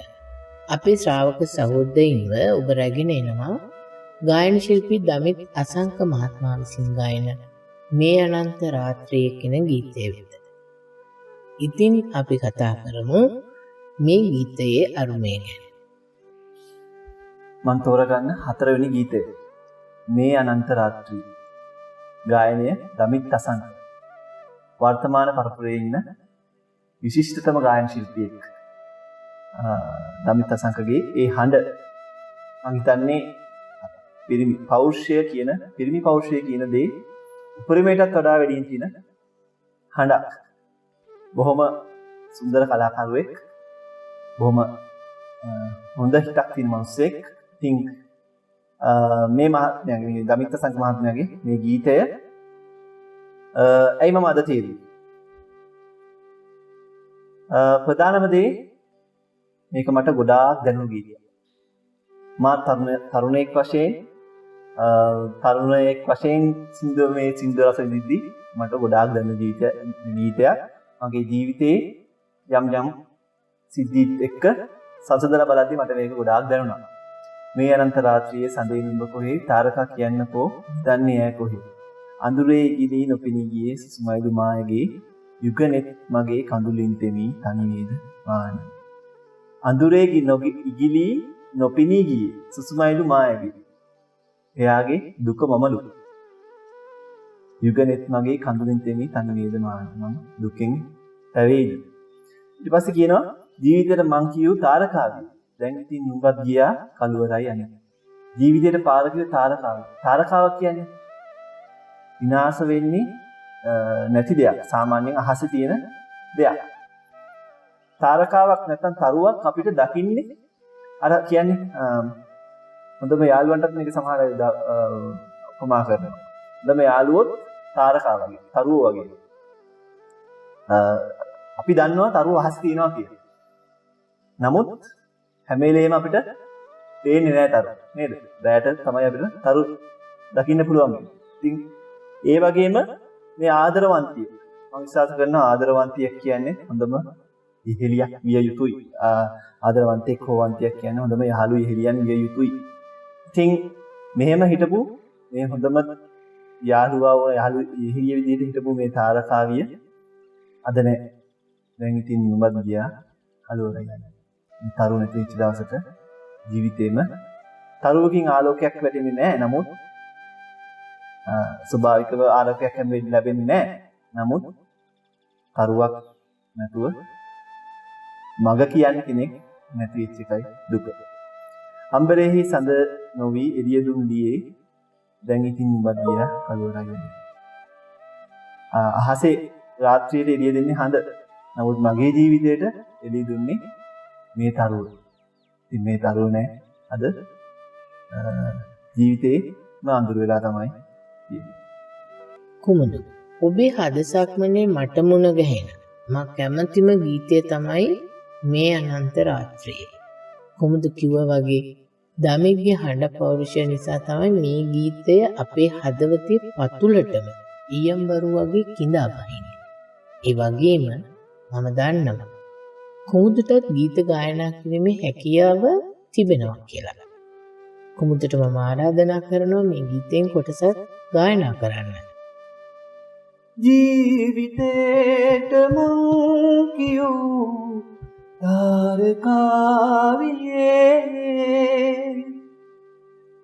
අපේ ශ්‍රාවක සහෝදරයින්ව ඔබ රැගෙන එනවා ගායන ශිල්පී දමිත් අසංක මහත්මයා විසින් ගායන මේ අනන්ත රාත්‍රියේ කියන ගීතය වෙත. ඉතින් අපි කතා කරමු මේ ගීතයේ අරුමය ගැන. මම තෝරගන්න 4 වෙනි ගීතය මේ අනන්ත රාත්‍රිය. ගායනය දමිත් අසංක. වර්තමාන පරපුරේ ඉන්න විශිෂ්ටතම ගායන ශිල්පියෙක්. දමිත් අසංකගේ ඒ හඬ මම හිතන්නේ පිරිමි පෞරුෂය කියන දේ උපරිමයටත් වඩා වැඩියෙන් තියෙන හඬක්. බොහොම සුන්දර කලාකරුවෙක්. බොහොම හොඳ හිතක් තියෙන මිනිසෙක්. ඉතින් මේ මහත්මයාගේ දමිත් අසංක මහත්මයාගේ මේ ගීතය ඇයි මම අද තේරුවේ? ප්‍රධානම දේ මේක මට ගොඩාක් දැනුණු ගීතයක්. මා තරුණයෙක් වශයෙන් සින්දු රස විඳිද්දී මට ගොඩාක් දැනුණු ගීතයක්. මගේ ජීවිතේ යම් සිද්ධීත් එක්ක සංසදලා බලද්දී මට මේක ගොඩාක් දැනුණා. මේ අනන්ත රාත්‍රියේ සඳේ නුඹ කොහේ තාරකා කියන්නකෝ දන්නේ ඈ කොහේ අඳුරේ ඉගිලී නොපෙනී ගියේ සුසුමයිලු මායගේ යුගනෙත් මගේ කඳුලින් තෙමි තනි වේද මාන. අඳුරේ ඉගිලී නොපෙනී ගියේ සුසුමයිලු මායගේ එයාගේ දුක මමලු. යුගනෙත් මගේ කඳුලින් තෙමි තනි වේද මාන. මම දුකෙන් පැවේද. ඊට පස්සේ කියනවා ජීවිතේට මං කියූ තාරකාවී. දැන් ඉතින් නුඹත් ගියා කලවරයි අනේ. ජීවිතේට පාර කියූ තාරකාවී. තාරකාවක් කියන්නේ විනාශ වෙන්නේ නැති දෙයක්. සාමාන්‍යයෙන් අහසේ තියෙන දෙයක්. තාරකාවක් නැත්නම් තරුවක් අපිට දකින්නේ අර කියන්නේ හොඳම යාළුවන්ටත් මේක සමහර අය උපමා කරනවා. හොඳම යාළුවොත් තාරකා වගේ, තරුව වගේ. අපි දන්නවා තරුව අහසේ තියෙනවා කියලා. නමුත් හැම වෙලේම අපිට පේන්නේ නැහැ තරු. නේද? රැයට තමයි අපිට තරු දකින්න පුළුවන්. ඉතින් ඒ වගේම මේ ආදරවන්තිය මම විශ්වාස කරනවා ආදරවන්තියක් කියන්නේ හොඳම ඉහෙලියක් විය යුතුයි. ආදරවන්තෙක් හෝ වන්තියක් කියන්නේ හොඳම යහළු ඉහෙලියන් විය යුතුයි. ඉතින් මෙහෙම හිටපු මේ හොඳම යාළුවා වූ යහළු ඉහෙලිය විදිහට හිටපු මේ තාරකාවිය අද නැහැ. දැන් ඉතින් නුඹත් ගියා කලවරයි යන්නේ. මේ තරුණ තීච්ච දවසට ජීවිතේම තරුවකින් ආලෝකයක් වැටෙන්නේ නැහැ. නමුත් ස්වභාවිකව ආලෝකයක් හැම වෙලෙම ලැබෙන්නේ නැහැ. නමුත් තරුවක් නැතුව මග කියන්නේ කෙනෙක් නැති වෙච්ච එකයි දුක. අම්බරේහි සඳ නොවි එළිය දුන් දියේ දැන් ඉතින් නුඹත් ගියා කලවරයි යන්නේ. අහසේ රාත්‍රියේ එළිය දෙන්නේ හඳ. නමුත් මගේ ජීවිතේට එළිය දුන්නේ මේ තරුව. ඉතින් මේ තරුව නෑ අද ජීවිතේ අඳුර වෙලා තමයි තියෙන්නේ. කුමුදු ඔබේ හදසක්මනේ මට මුණ ගැහෙන මා කැමැතිම ගීතය තමයි මේ අනන්ත රාත්‍රියේ. කුමුදු කිව්වා වගේ දමිග්ගේ හඬ පෞරුෂය නිසා තමයි මේ ගීතය අපේ හදවතේ පතුලටම ඊයම්බරු වගේ කිඳා බහින්නේ. ඒ වගේම මම දන්නවා කුමුදුටත් ගීත ගායනා කිරීමේ හැකියාව තිබෙනවා කියලා. කුමුදුට මම ආරාධනා කරනවා මේ ගීතෙන් කොටසක් ගායනා කරන්න. ජීවිතේට මං කියූ තාරකාවියේ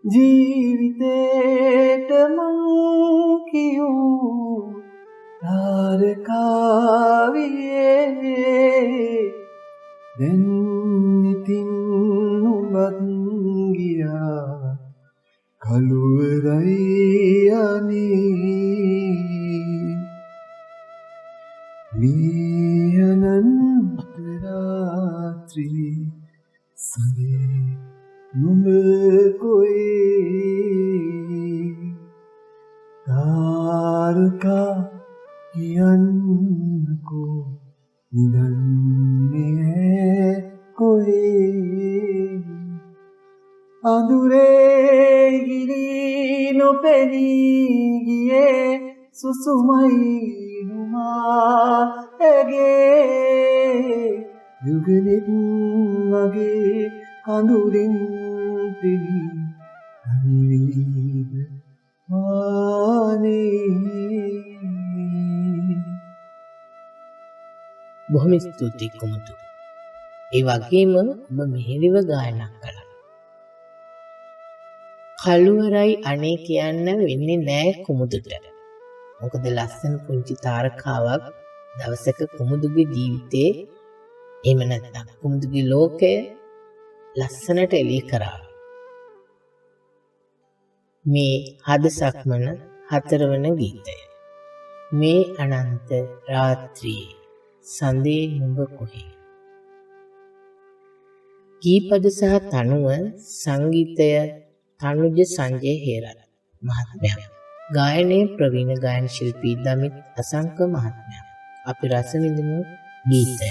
ජීවිතේට මං කියූ තාරකාවියේ දැන් ඉතින් නුඹත් ගියා කලවරයි යන්නේ. මේ අනන්ත රාත්‍රී සඳේ නුඹ කොයි තාරකා කියන්නකෝ නිදන්නේ කොයි අඳුරේ ගිලී නොපෙනී ගියේ සුසුමයි නුමා ඇගේ යුගනෙත් මගේ කඳුරින් තෙමි අනිවිද මානේ. බොහොම ස්තුතියි කුමුදු. ඒ වගේම ඔබ මෙහෙලිව ගායනා කළා. කලවරයි අනේ කියන්න වෙන්නේ නෑ කුමුදුට. මොකද ලස්සන පුංචි තාරකාවක් දවසක කුමුදුගේ ජීවිතේ එහෙම නැත්නම් කුමුදුගේ ලෝකය ලස්සනට එළිය කරා. මේ හද සක්මන 4 වන ගීතය. මේ අනන්ත රාත්‍රියේ සඳේ නුඹ කොහේ. ගීපද සහ තනුව සංගීතය තනුජ සංජය හේරත් මහත්මයා. ගායනයේ ප්‍රවීණ ගායන ශිල්පී දමිත් අසංක මහත්මයා. අපි රස විඳිමු ගීතය.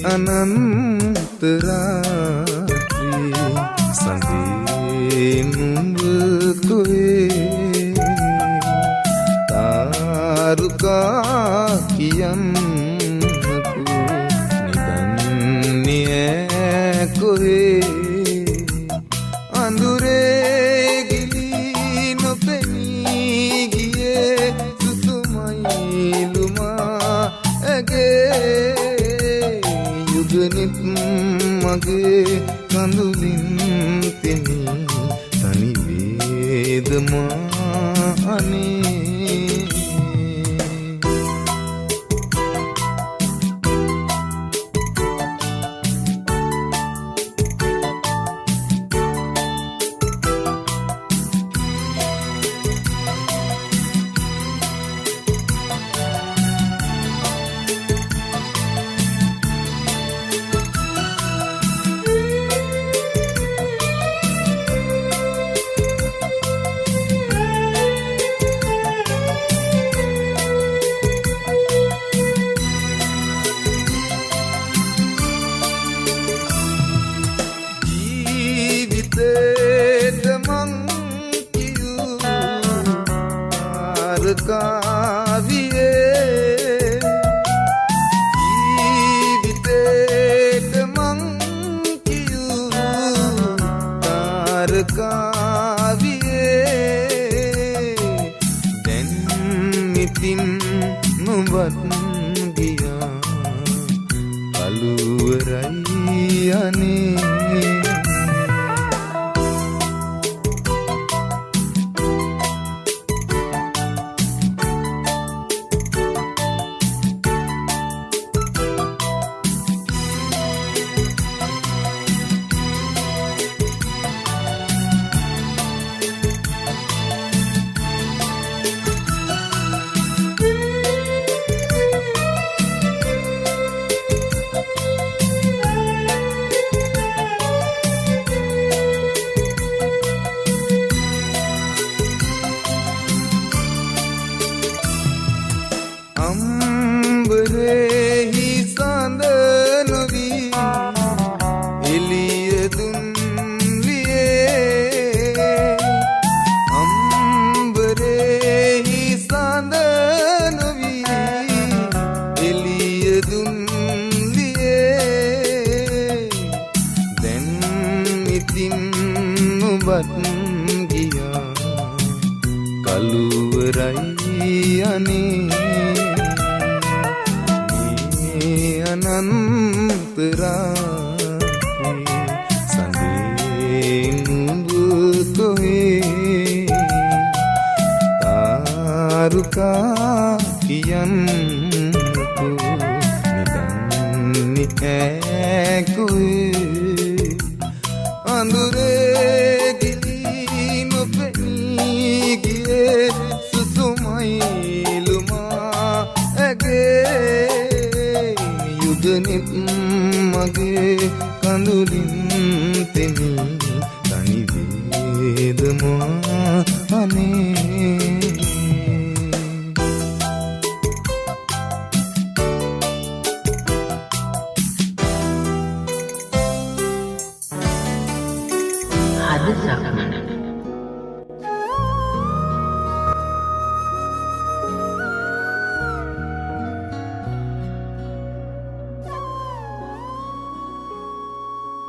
අනන්ත රාත්‍රී සඳේ නුඹ කොහේ තාරුකා කියන්නකෝ නිදන්නේ කොහේ අඳුරේ ගිලී නොපෙනී ගියේ සුසුමයිලුමා ඇගේ යුගනිත් මගේ කඳුලින් තෙමි තනි වේදමා අනේ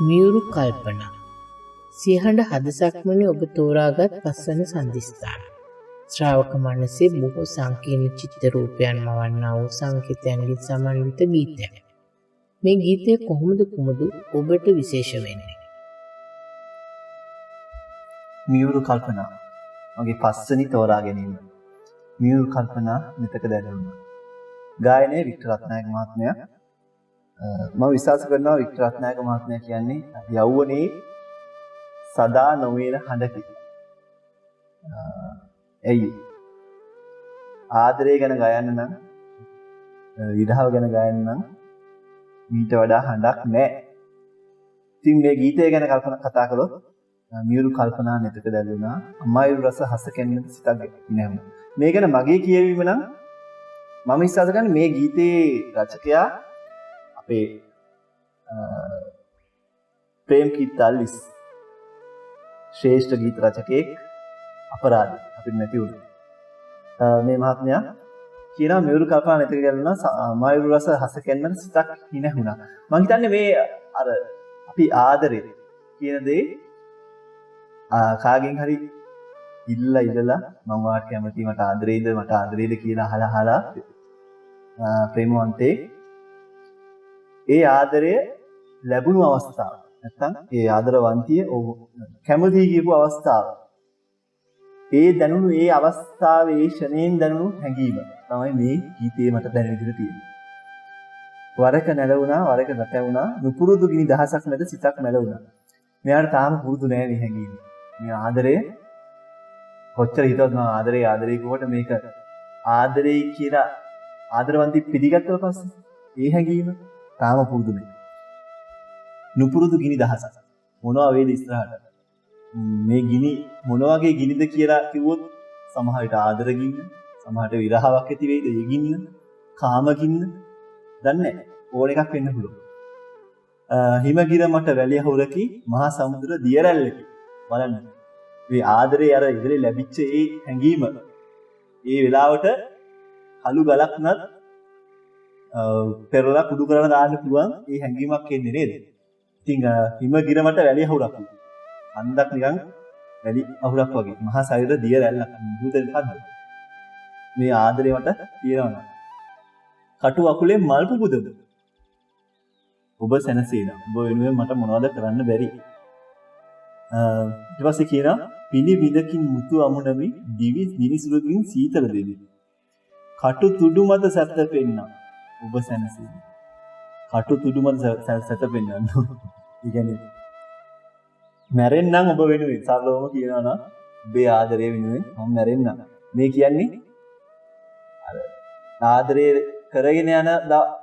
මියුරු කල්පනා සියහඬ හද සක්මනේ ඔබ තෝරාගත් පස්වන සන්ධිස්ථාන ශ්‍රාවක මනසේ බොහෝ සංකීර්ණ චිත්ත රූපයන් මවන්නා වූ සංකේතයන්ගෙන් සමන්විත ගීතයක්. මේ ගීතය කොහොමද කුමදු ඔබට විශේෂ වෙන්නේ? මියුරු කල්පනා මගේ පස්වෙනි තෝරා ගැනීම. මියුරු කල්පනා මෙතක දැනුණා. ගායනයේ වික්ටර් රත්නායක මහත්මයා. මම විශ්වාස කරනවා වික්ටර් රත්නායක මහත්මයා කියන්නේ යෞවනයේ සදා නොවේන හඬකි. ඇයි ආදරය ගැන ගයන්න නම් විරහව ගැන ගයන්න නම් මීට වඩා හඬක් නැහැ. ඉතින් මේ ගීතය ගැන කතා කළොත් මියුරු කල්පනා නෙතක දැලුණා අමායු රස හස කැන්නට සිතක් නැවුණා. මේ ගැන මගේ කියවීම නම් මම විශ්වාස කරන්නේ මේ ගීතේ රචකයා අපේ ප්‍රේම්කීර්ති අල්විස් ශ්‍රේෂ්ඨ ගීත රචකයෙක් අපරාධ අපිට නැති වුණා. මේ මහත්මයා කියනවා මෙවරු කල්පනා නැති කරලා මායුරු රස හස කැන්නන සිතක් හිනහුණා. මම හිතන්නේ මේ අර අපි ආදරේ කියන දේ කාගෙන් හරි ඉල්ලලා මම වාට කැමති මට ආදරේද කියලා අහලා ප්‍රේමවන්තේ ඒ ආදරය ලැබුණු අවස්ථාව නැත්තම් ඒ ආදරවන්තිය කැමති කියපු අවස්ථාව ඒ දැනුණු ඒ අවස්ථාවේ ඒ ෂණයෙන් දැනුණු හැඟීම තමයි මේ ගීතේ මට දැනෙන විදිහට තියෙන්නේ. වරක නැලුණා වරක නැටුණා නුපුරුදු ගිනි දහසක් මැද සිතක් මැලුණා. මෙයාට තාම පුරුදු නෑ මේ හැඟීම. මේ ආදරය කොච්චර හිතුවත් මම ආදරේ කිව්වට මේක ආදරේ කියලා ආදරවන්ති පිළිගත්තට පස්සේ ඒ හැඟීම තාම පුරුදු නෑ. නුපුරුදු ගිනි දහසක් මොනවා වේද ඉස්සරහට මේ ගිනි මොන වගේ ගිනිද කියලා කිව්වොත් සමහර විට ආදර ගින්න, සමහරට විරහාවක් ඇති වෙයිද ඒ ගින්න, කාම ගින්න දන්නේ නැහැ. ඕන එකක් වෙන්න පුළුවන්. හිමගිර මට වැලිය හොරකි මහා සමුද්‍ර දිය රැල්ලකි. බලන්න. මේ ආදරේ අර ඉදිරියේ ලැබිච්ච ඒ හැඟීම ඒ වෙලාවට අලු ගලක් නත් පෙරලා කුඩු කරලා දාන්න පුළුවන් ඒ හැඟීමක් එන්නේ නේද? ඉතින් හිමගිර මට වැලිය හොරකි අන්දක් නිකන් වැඩි අහුරක් වගේ මහා සයුර දිය රැල්ලක් දුදෙන්පත් මේ ආදරේ මට තියෙනවා. කටු අකුලේ මල් පුබුදද ඔබ සැනසීලා ඔබ වෙනුවෙන් මට මොනවද කරන්න බැරි. ඊට පස්සේ කියනවා පිණි විදකින් මුතු අමුණමි දිවි නිනිසුරකින් සීතල දෙවි. කටු තුඩු මත සැතපෙන්න ඔබ සැනසීලා. කටු තුඩු මත සැතපෙන්න. ඒ කියන්නේ මැරෙන්නම් ඔබ වෙනුවෙන් සරලවම කියනවා නම් ඔබේ ආදරය වෙනුවෙන් මම මැරෙන්නම්. මේ කියන්නේ අර ආදරය කරගෙන යන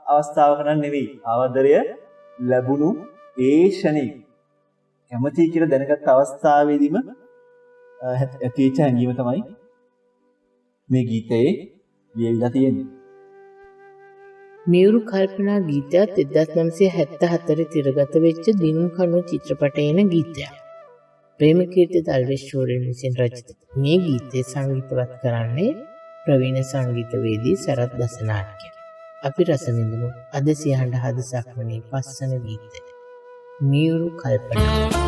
අවස්ථාවක නම් නෙවෙයි. ආදරය ලැබුණු ඒ ෂණේ කැමති කියලා දැනගත් අවස්ථාවේදීම ඇතිවෙච්ච හැඟීම තමයි මේ ගීතයේ ලියවිලා තියෙන්නේ. මියුරු කල්පනා ගීතයත් 1974 තිරගත වෙච්ච දිනුම් කණු චිත්‍රපටයේන ගීතයක්. ප්‍රේමකීර්ති අල්විස් ෂෝරෙන් විසින් රචිත මේ ගීතය සංගීතවත් කරන්නේ ප්‍රවීණ සංගීතවේදී සරත් දසනායක. අපි රස විඳමු අද සියහඬ හදසක් වනේ පස්සන ගීතය. මියුරු කල්පනා.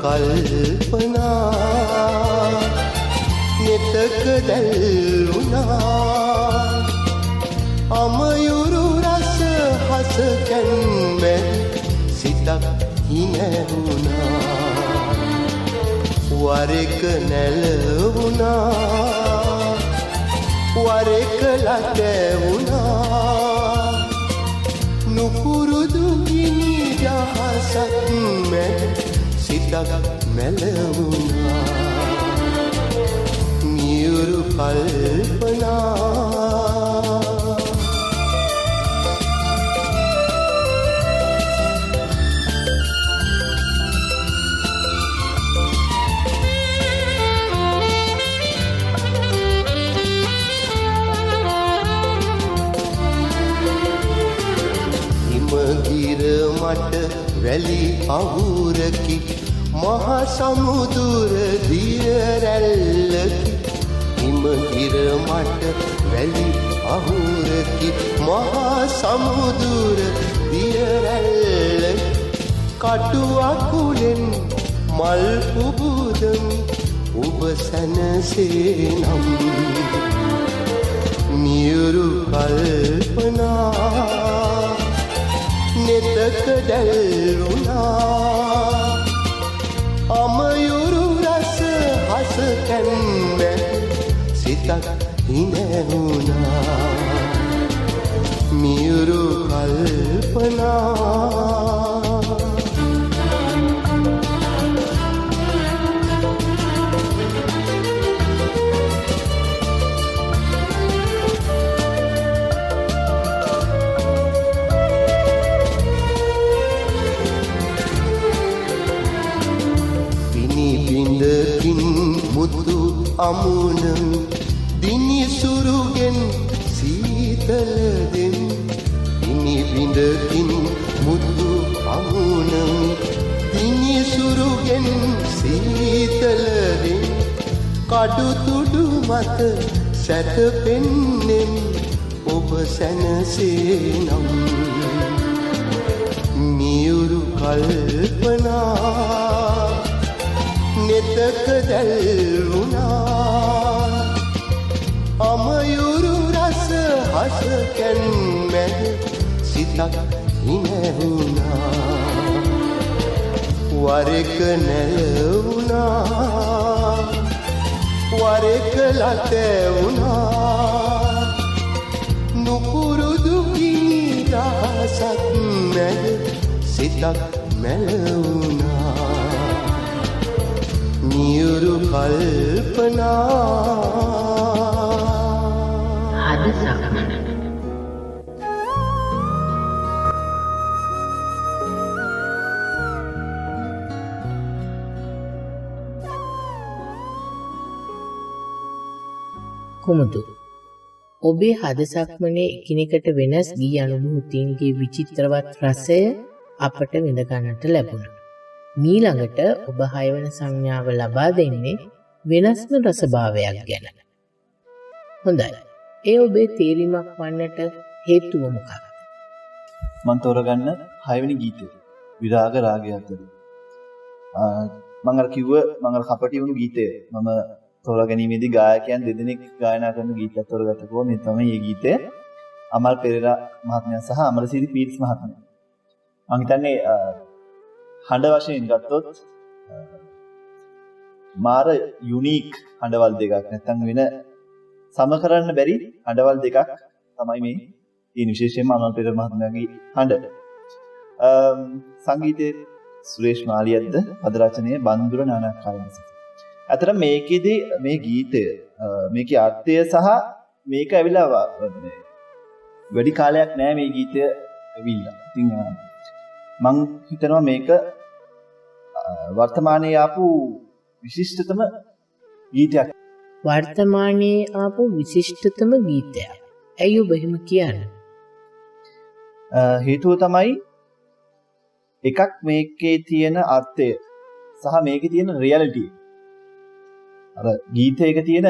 කල්පනා නෙතක දැල්ුණා අමයුරු රස හස කැන්මැ සිතක් හිනැවුණා වරෙක නැලවුණා වරෙක ලටැවුණා නුපුරුදු ගිනි දහසක් මැද සිතක් මැලවුණා මියුරු කල්පනා. හිමගිර මට වැලි අහුරකි මහා සමුදුර දිය රැල්ලකි. හිමගිර මට වැලි අහුරකි මහා සමුදුර දිය රැල්ලකි. කටු අකුලෙන් මල් පුබුදමි ඔබ සැනසේනම් මියුරු කල්පනා නෙතක දැල්ුණා අමයුරු රස හස කැන්මැ සිතක් හිනැවුණා මියුරු කල්පනා. අමුණම් දිනිසුරුගෙන් සීතලදෙන් ඉනි විඳකින් මුතු අමුණම් දිනිසුරුගෙන් සීතලදෙන් කඩුතුඩු මත සැතපෙන්නෙම් ඔබ සැනසේනම් මියුරු කල්පනා නෙතක දැල්වුණා අමයුරු රස හස කැන්මැද සිතක් හිනැවුණා වරෙක නැලවුණා වරෙක ලතැවුණා නුපුරුදු දහසක් මැද සිතක් මැලවුණා නියුරු කල්පනා හදසක් කුමුදු ඔබේ හදසක්මනේ එකිනෙකට වෙනස් ගී අනුභූතීන්ගේ විචිත්‍රවත් රසය අපට විඳ ගන්නට ලැබුණා. මීළඟට ඔබ 6 වෙනි සංඥාව ලබා දෙන්නේ වෙනස්ම රසභාවයක් ගැන. හොඳයි. ඒ ඔබේ තේරීමක් වන්නට හේතුව මොකක්ද? මම තෝරගන්න 6 වෙනි ගීතය. විරාග රාගය අතර. මම අර කපටි වුණු ගීතය. මම තෝරා ගැනීමේදී ගායකයන් දෙදෙනෙක් ගායනා කරන ගීතයක් තෝරගත්තකෝ මේ තමයි මේ ගීතය. අමල් පෙරේරා මහත්මයා සහ අමරසිරි පීට්ස් මහත්මයා. මම හිතන්නේ හඬ වශයෙන් ගත්තොත් මාර යුනික් හඬවල් දෙකක් නැත්නම් වෙන සම කරන්න බැරි හඬවල් දෙකක් තමයි මේ තියෙන විශේෂයෙන්ම අමල් පෙරේරා මහත්මයාගේ හඬ. සංගීතයේ සුරේෂ් මාලියද්ද පද රචනයේ බන්දුර නානාකාරයන්ස. අතර මේකෙදි මේ ගීතය මේකේ අර්ථය සහ මේක ඇවිල්ලා වැඩි කාලයක් නෑ මේ ගීතය ඇවිල්ලා. ඉතින් මම හිතනවා මේක වර්තමානයේ ආපු විශිෂ්ටතම ගීතයක්. වර්තමානයේ ආපු විශිෂ්ටතම ගීතයක්. ඇයි ඔබ එහෙම කියන්නේ? හේතුව තමයි එකක් මේකේ තියෙන අර්ථය සහ මේකේ තියෙන රියැලිටි. අර ගීතයක තියෙන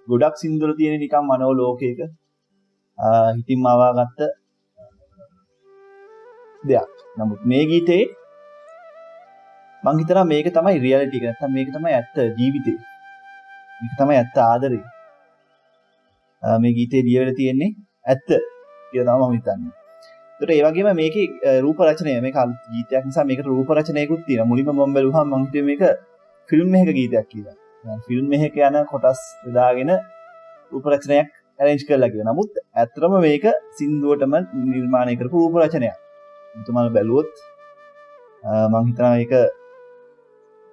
ගොඩක් සින්දුවල තියෙන නිකම් මනෝලෝකයක හිතින් මවාගත්ත දෙයක්. නමුත් මේ ගීතේ මං හිතනවා මේක තමයි රියැලිටි එක. නැත්නම් මේක තමයි ඇත්ත ජීවිතේ. මේක තමයි ඇත්ත ආදරේ. මේ ගීතේ ලියවිලා තියෙන්නේ ඇත්ත කියලා තමයි මම හිතන්නේ. ඒකට ඒ වගේම මේකේ රූප රචනය මේක අලුත් ගීතයක් නිසා මේකට රූප රචනයකුත් තියෙනවා. මුලින්ම මම බැලුවාම මං හිතුවේ මේක ෆිල්ම් එකක ගීතයක් කියලා. ෆිල්ම් එකක යන කොටස් යොදාගෙන රූප රචනයක් arrange කරලා කියලා. නමුත් ඇත්තටම මේක සින්දුවටම නිර්මාණය කරපු රූප රචනයක්. මුතුමාල බැලුවොත් මම හිතනවා මේක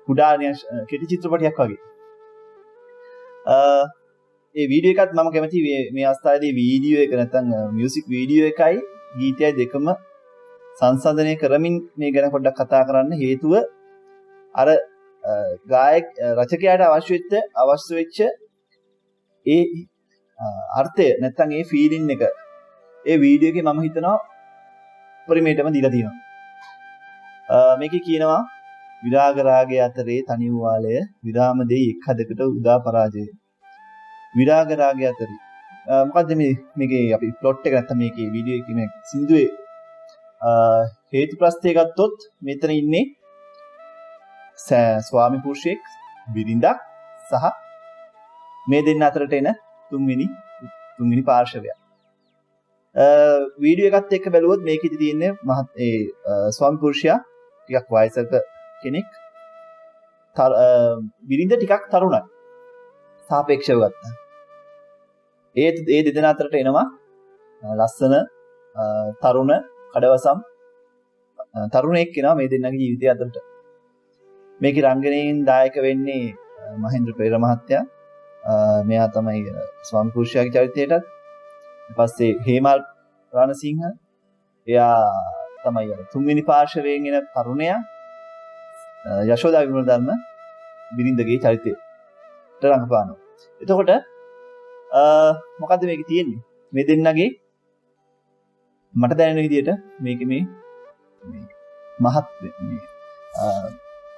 කුඩා කෙටි චිත්‍රපටයක් වගේ. ඒ වීඩියෝ එකත් මම කැමති මේ අවස්ථාවේදී වීඩියෝ එක නැත්නම් මියුසික් වීඩියෝ එකයි ගීතයයි දෙකම සංසන්දනය කරමින් මේ ගැන පොඩ්ඩක් කතා කරන්න හේතුව අර ගායක රචකයාට අවශ්‍ය වෙච්ච ඒ අර්ථය නැත්නම් ඒ ෆීලින් එක ඒ වීඩියෝ එකේ මම හිතනවා පරිමේටම දීලා තියෙනවා. මේකේ කියනවා විරාග රාගය අතරේ තනි වූ ආලය විරාම දෙයි එක් හදකට උදා පරාජය. විරාග රාගය අතරේ මොකද්ද මේකේ අපි ප්ලොට් එක නැත්නම් මේකේ වීඩියෝ එකේ මේ සින්දුවේ හේතු ප්‍රස්තය ගත්තොත් මෙතන ඉන්නේ ස්වාමි පුරුෂයෙක් බිරිඳක් සහ මේ දෙන්න අතරට එන තුන්වෙනි පාර්ශවය. වීඩියෝ එකත් එක්ක බැලුවොත් මේකෙදි තියෙන්නේ ස්වාමි පුරුෂයා ටිකක් වයසක කෙනෙක්. බිරිඳ ටිකක් තරුණයි. සාපේක්ෂව ගත්තා. ඒ දෙදෙනා අතරට එනවා ලස්සන තරුණ කඩවසම් තරුණයෙක් කෙනා මේ දෙන්නගේ ජීවිතය අතරට. මේකේ රංගනයෙන් දායක වෙන්නේ මහේන්ද්‍ර පෙරේරා මහත්තයා. මෙයා තමයි ස්වාමි පුරුෂයාගේ චරිතයටත්. ඊපස්සේ හේමල් රණසිංහ එයා තමයි තුන්වෙනි පාර්ශවයෙන් එන තරුණයා. යශෝදා විමලධර්ම බිරිඳගේ චරිතය. රඟපානවා. එතකොට මොකද්ද මේකේ තියෙන්නේ? මේ දෙන්නගේ මට දැනෙන විදිහට මේකේ මේ මහත්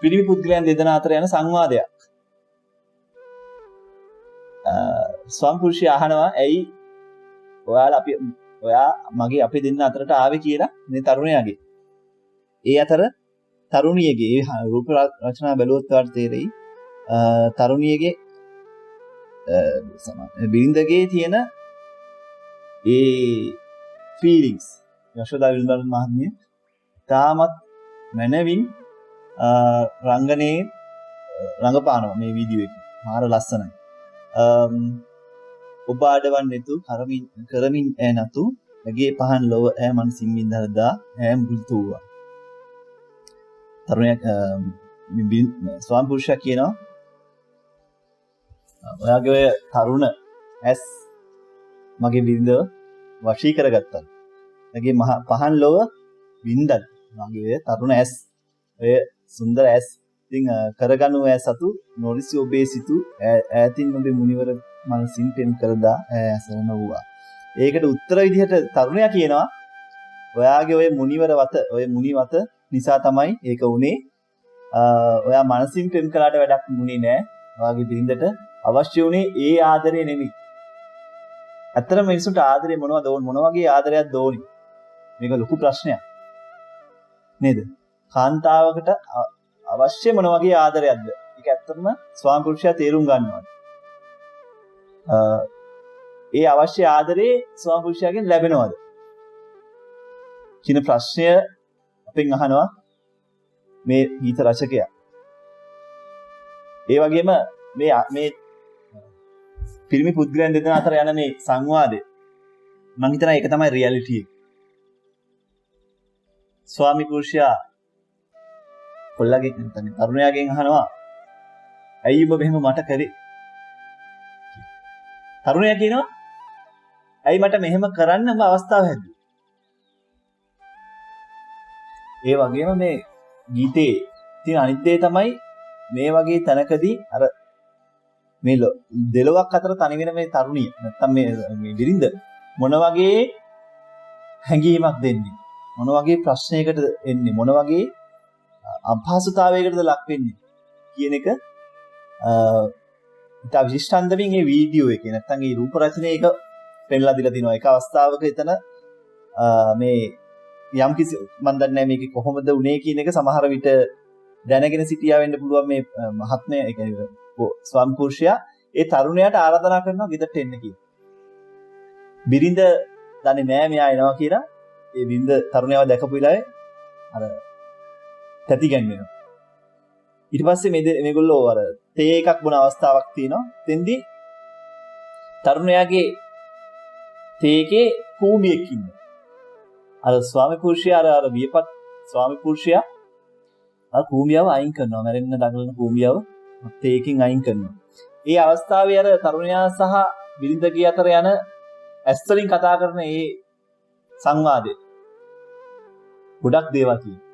පිරිමි පුද්ගලයන් දෙදෙනා අතර යන සංවාදයක්. ස්වාමි පුරුෂයා අහනවා ඇයි ඔයා මගේ අපි දෙන්න අතරට ආවේ කියලා මේ තරුණයාගේ. ඒ අතර තරුණියගේ රූප රචනා බැලුවොත් ඔයාලට තේරෙයි තරුණියගේ බිරිඳගේ තියෙන ඒ ෆීලිංගස් යශෝදා විල්බන් මහත්මිය තාමත් මනවින් රංගනයේ රංගපානවා මේ වීඩියෝ එකේ. මාර ලස්සනයි. ඔබ ආඩවන්නේතු කරමින් නැතු ඇගේ පහන් ලොව ඈ මනසින් විඳහදා ඈ මුල්තුවා. තරුණයා ස්වාමි පුරුෂයා කියනවා ඔයාගේ ඔය තරුණ ඇස් මගේ බිරිඳව වශී කරගත්තා. ඇගේ පහන් ලොව වින්දන් මගේ ඔය තරුණ ඇස් ඔය සුන්දර ඇස් ඉතින් කරගනු ඇ සතු නොරිසි ඔබේ සිතු ඈතින් ඔබේ මුනිවර මනසින් පෙම් කරදා ඇසරන වූවා. ඒකට උත්තර විදිහට තරුණයා කියනවා ඔයාගේ ඔය මුනිවර වත ඔය මුනි වත නිසා තමයි ඒක උනේ. ඔයා මනසින් පෙම් කළාට වැඩක් නුනේ නෑ. ඔයාගේ බිරිඳට අවශ්‍ය උනේ ඒ ආදරය නෙමෙයි. ඇත්තටම මිනිසුන්ට ආදරේ මොනවද ඕන මොන වගේ ආදරයක්ද ඕනි? මේක ලොකු ප්‍රශ්නයක්. නේද? කාන්තාවකට අවශ්‍ය මොන වගේ ආදරයක්ද? ඒක ඇත්තටම ස්වාමි පුරුෂයා තේරුම් ගන්නවා. ඒ අවශ්‍ය ආදරේ ස්වාමි පුරුෂයාගෙන් ලැබෙනවද? කියන ප්‍රශ්නය අපෙන් අහනවා මේ ගීත රචකයා. ඒ වගේම මේ පිරිමි පුද්ගලයන් දෙදෙනා අතර යන මේ සංවාදය මම හිතනවා ඒක තමයි රියැලිටි එක. ස්වාමි පුරුෂයා කොල්ලගේ තරුණයාගෙන් අහනවා ඇයි ඔබ මෙහෙම මට කරේ? තරුණයා කියනවා ඇයි මට මෙහෙම කරන්න ඔබ අවස්ථාව හැදුවේ? ඒ වගේම මේ ගීතේ තියෙන අනිත් දේ තමයි මේ වගේ තැනකදී අර මේ දෙලොවක් අතර තනි වෙන මේ තරුණිය නැත්තම් මේ බිරිඳ මොන වගේ හැඟීමක් දෙන්නේ? මොන වගේ ප්‍රශ්නයකට එන්නේ? මොන වගේ අපහසුතාවයකටද ලක් වෙන්නේ කියන එක ඉතා විශිෂ්ටන්දමින් මේ වීඩියෝ එකේ නැත්තම් මේ රූප රචනයේ එක පෙන්ලා දීලා තිනවා. එක අවස්ථාවක එතන මේ යම් කිසි මම දන්නේ නැහැ මේක කොහොමද උනේ කියන එක සමහර විට දැනගෙන සිටියා වෙන්න පුළුවන් මේ මහත්මයා ඒ කියන්නේ ස්වාමි පුරුෂයා ඒ තරුණයාට ආරාධනා කරනවා ගෙදරට එන්න කියලා. බිරිඳ දන්නේ නැහැ මෙයා එනවා කියලා. ඒ බිරිඳ තරුණයව දැකපු වෙලාවේ අර තැති ගැන්වෙනවා. ඊට පස්සේ මේගොල්ලෝ අර තේ එකක් බොන අවස්ථාවක් තියෙනවා. තෙන්දී තරුණයාගේ තේ එකේ කූඹියෙක් ඉන්නවා. අර ස්වාමි පුරුෂයා අර වියපත් ස්වාමි පුරුෂයා අර කූඹියව අයින් කරනවා. මැරෙන්න දඟලන කූඹියව තේ එකකින් අයින් කරනවා. ඒ අවස්ථාවේ අර තරුණයා සහ බිරිඳගේ අතර යන ඇස් වලින් කතා කරන මේ සංවාදය ගොඩක් දේවල් කියනවා.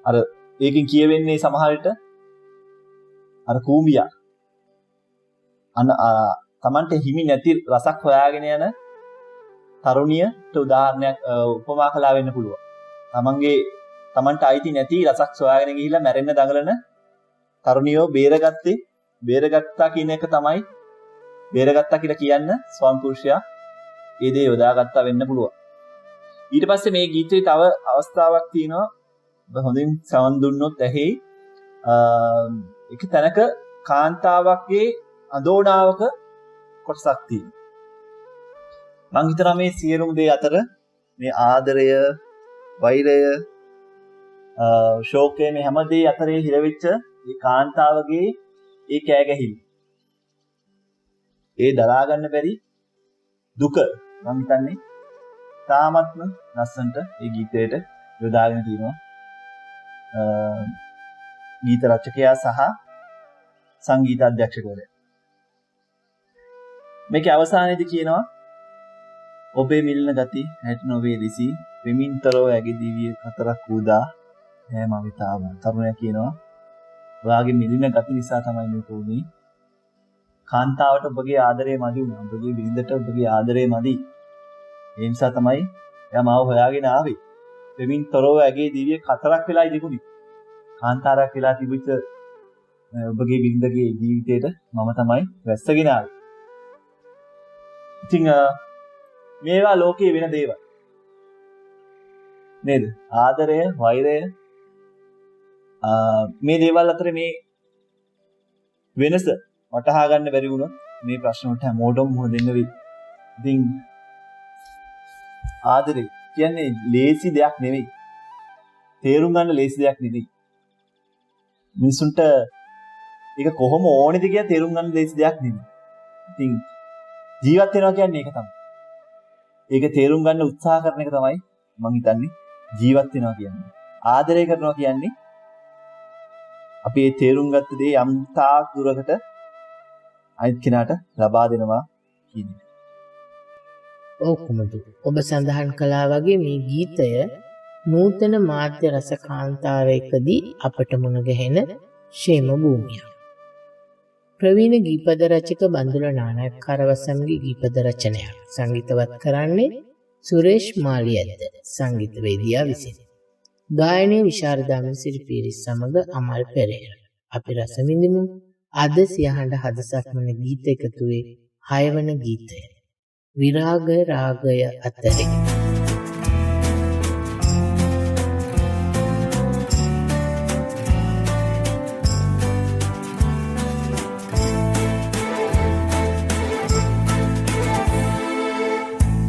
අර ඒකෙන් කියවෙන්නේ සමහර විට අර කූඹියා තමන්ට හිමි නැති රසක් හොයාගෙන යන තරුණියට උදාහරණයක් උපමා කළා වෙන්න පුළුවන්. තමන්ට අයිති නැති රසක් සොයාගෙන ගිහිල්ලා මැරෙන්න දඟලන තරුණියෝ බේරගත්තා කියන එක තමයි බේරගත්තා කියලා කියන්න ස්වාමි පුරුෂයා ඒ දේ යොදාගත්තා වෙන්න පුළුවන්. ඊට පස්සේ මේ ගීතේ තව අවස්ථාවක් තියෙනවා. ඔබ හොඳින් සවන් දුන්නොත් ඇහි එක තැනක කාන්තාවක්ගේ අඳෝනාවක කොටසක් තියෙනවා. මම හිතනවා මේ සියලුම දේ අතර මේ ආදරය, වෛරය, ශෝකය මේ හැම දේ අතරේ හිරවෙච්ච මේ කාන්තාවගේ ඒ කෑ ගැහිලි. ඒ දරා ගන්න බැරි දුක මම හිතන්නේ තාමත්ම ලස්සනට මේ ගීතයට යොදාගෙන තියෙනවා. ගීත රචකයා සහ සංගීත අධ්‍යක්ෂකවරයා. මේකේ අවසානයේදී කියනවා ඔබේ මිලන ගති හැට නොවේ රිසි වෙමින්තරෝ ඇගේ දිවිය හතරක් උදා හැම විතාව. තරුණයා කියනවා ඔයාගේ මිලින ගති නිසා තමයි මේක වුනේ. කාන්තාවට ඔබගේ ආදරය මදි වුණා. ඔබගේ බිරිඳට ඔබගේ ආදරය මදි. ඒ නිසා තමයි එයා මාව හොයාගෙන ආවේ. දෙමින් තොරව ඇගේ දිවිය කතරක් වෙලා ඉදිකුනි. කාන්තාරයක් වෙලා තිබිච්ච ඔබගේ බිරිඳගේ ජීවිතේට මම තමයි වැස්සගෙන ආවේ. ඉතින් මේවා ලෝකයේ වෙන දේවල්. නේද? ආදරය, වෛරය මේ දේවල් අතර මේ වෙනස වටහා ගන්න බැරි වුණොත් මේ ප්‍රශ්න වලට හැමෝටම මුහුණ දෙන්න වෙයි. ඉතින් ආදරේ කියන්නේ ලේසි දෙයක් නෙවෙයි. තේරුම් ගන්න ලේසි දෙයක් නෙවෙයි. මිනිසුන්ට ඒක කොහොම ඕනේද කියලා තේරුම් ගන්න ලේසි දෙයක් නෙවෙයි. ඉතින් ජීවත් වෙනවා කියන්නේ ඒක තමයි. ඒක තේරුම් ගන්න උත්සාහ කරන එක තමයි මම හිතන්නේ ජීවත් වෙනවා කියන්නේ. ආදරය කරනවා කියන්නේ අපි ඒ තේරුම් ගත්ත දේ යම් තාක් දුරකට අනිත් කෙනාට ලබා දෙනවා කියන්නේ. ඔව් කුමතු. ඔබ සඳහන් කළා වගේ මේ ගීතය නූතන මාධ්‍ය රස කාන්තාරයකදී අපට මුණ ගැහෙන ෂේම භූමියක්. ප්‍රවීණ ගීපද රචක බන්දුල නානායක්කාරවසම්ගේ ගීපද රචනයක් සංගීතවත් කරන්නේ සුරේෂ් මාලියද්ද සංගීතවේදියා විසින්. ගායනයේ විශාරදා මිසිරිපීරිස් සමග අමල් පෙරේරා. අපි රස විඳිමු අද සියහඬ හදසක්මන ගීත එකතුවේ 6 වන ගීතය. විරාග රාගය අතරේ.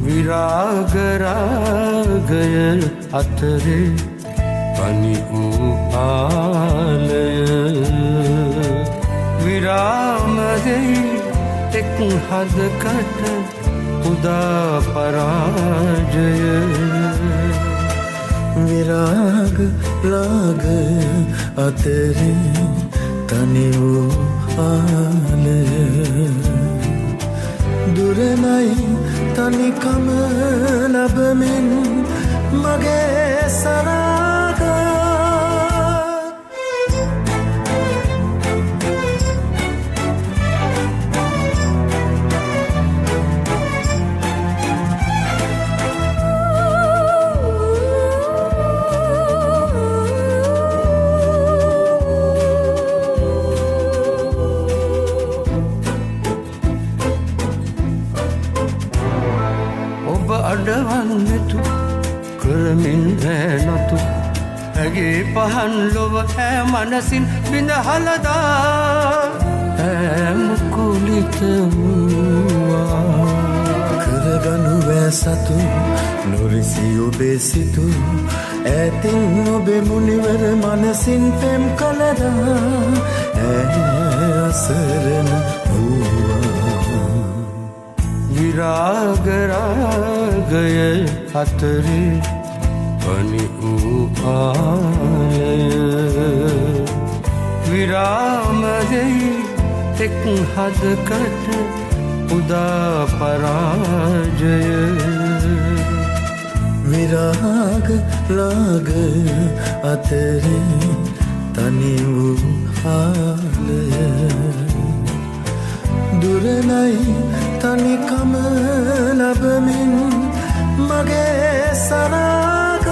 විරාග රාගය අතරේ පනි වූ ආලය විරාම දෙයි එක් හදකට උදා පරාජය විරාග රාගය අතරේ තනි වූ ආලය දුරනයි තනිකම ලැබමින් මගේ සරාග අඩවන්නතු කරමින් රැනතු ඇගේ පහන් ලොව ඈ මනසින් බිඳහලදා ඇමුකුලිත වූවා කරගනු වැසතු නොරිසි ඔබේ සිතු ඇතින් ඔබේ මුනිවර මනසින් පෙම් කළදා ඇ අසරණ වූවා විරාග රාගය අතරේ පනි වූ ආලය විරාම දෙයි එක් හදකට උදා පරාජය විරාග රාගය අතරේ තනි වූ ආලය දුරනයි තනිකම ලැබමින් මගේ සරාග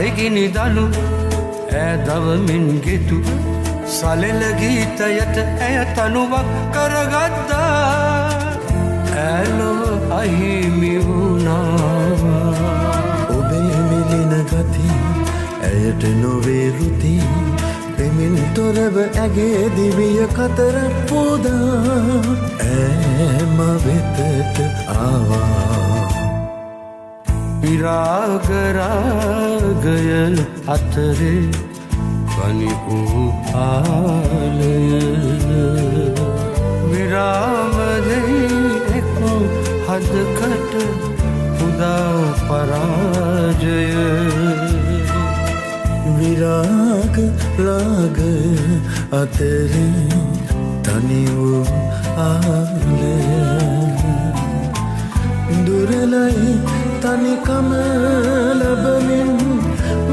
එගිනි දලු ඇදවමින් ගෙතු සලෙල ගීතයට ඇය තනුවක් කරගත්තා ඇලොව අහිමි වුණා ඔබේ මිලින ගති ඇයට නොවේ රුති පෙමින් තොරව ඇගේ දිවිය කතර පෝදා ඇම වෙතට ආවා විරාග රාගය අතරේ පනි වූ ආලය විරාම දෙයි හදකට උදා පරාජය විරාග රාග අතරින් තනි වූ ආලය දුරලයි තනිකම ලැබමින්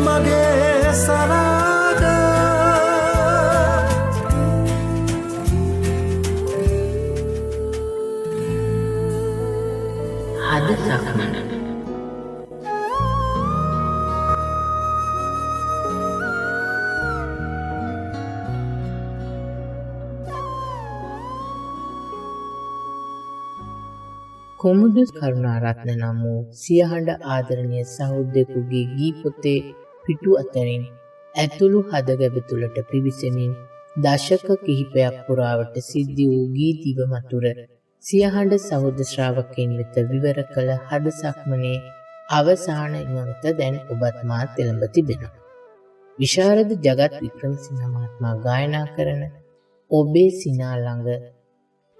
මගේ සරාග හද සක්මන කොමුදු කරුණාරත්න නම් වූ සියහඬ ආදරණීය සහෝදරයෙකුගේ ගී පොතේ පිටු අතරින් ඇතුළු හදගැබ තුළට පිවිසෙමින් දශක කිහිපයක් පුරාවට සිද්ධ වූ ගී දිව මතුර සියහඬ සහෝදර ශ්‍රාවකයන් වෙත විවර කළ හද සක්මනේ අවසාන ඉමත දැන් ඔබත් මාත් එළඹ තිබෙනවා. විශාරද ජගත් වික්‍රමසිංහ මහත්මයා ගායනා කරන ඔබේ සිනා ළඟ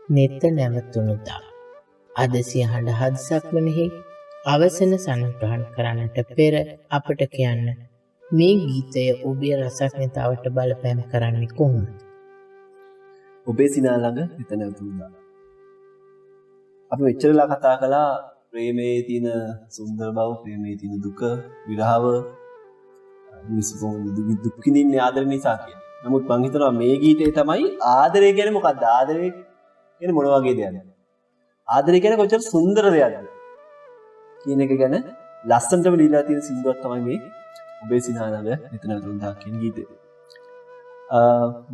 නෙත නැවතුණුදා අද සියහඬ හද සක්මනෙහි අවසන සනිටුහන් කරන්නට පෙර අපට කියන්න මේ ගීතය ඔබේ රසඥතාවට බලපෑම් කරන්නේ කොහොමද? ඔබේ සිනා ළඟ නෙත නැවතුණුදා. අපි මෙච්චරලා කතා කළා ප්‍රේමයේ තියෙන සුන්දර බව, ප්‍රේමයේ තියෙන දුක, විරහව, මිනිස්සු දුක් විඳින්නේ ආදරය නිසා කියන්නේ. නමුත් මම හිතනවා මේ ගීතේ තමයි ආදරය කියන්නේ මොකක්ද? ආදරය කියන්නේ මොන වගේ දෙයක්ද? ආදරය කියන්නේ කොච්චර සුන්දර දෙයක්ද කියන එක ගැන ලස්සනටම ලියලා තියෙන සින්දුවක් තමයි මේ ඔබේ සිනා ළඟ නෙත නැවතුණුදා කියන ගීතේ.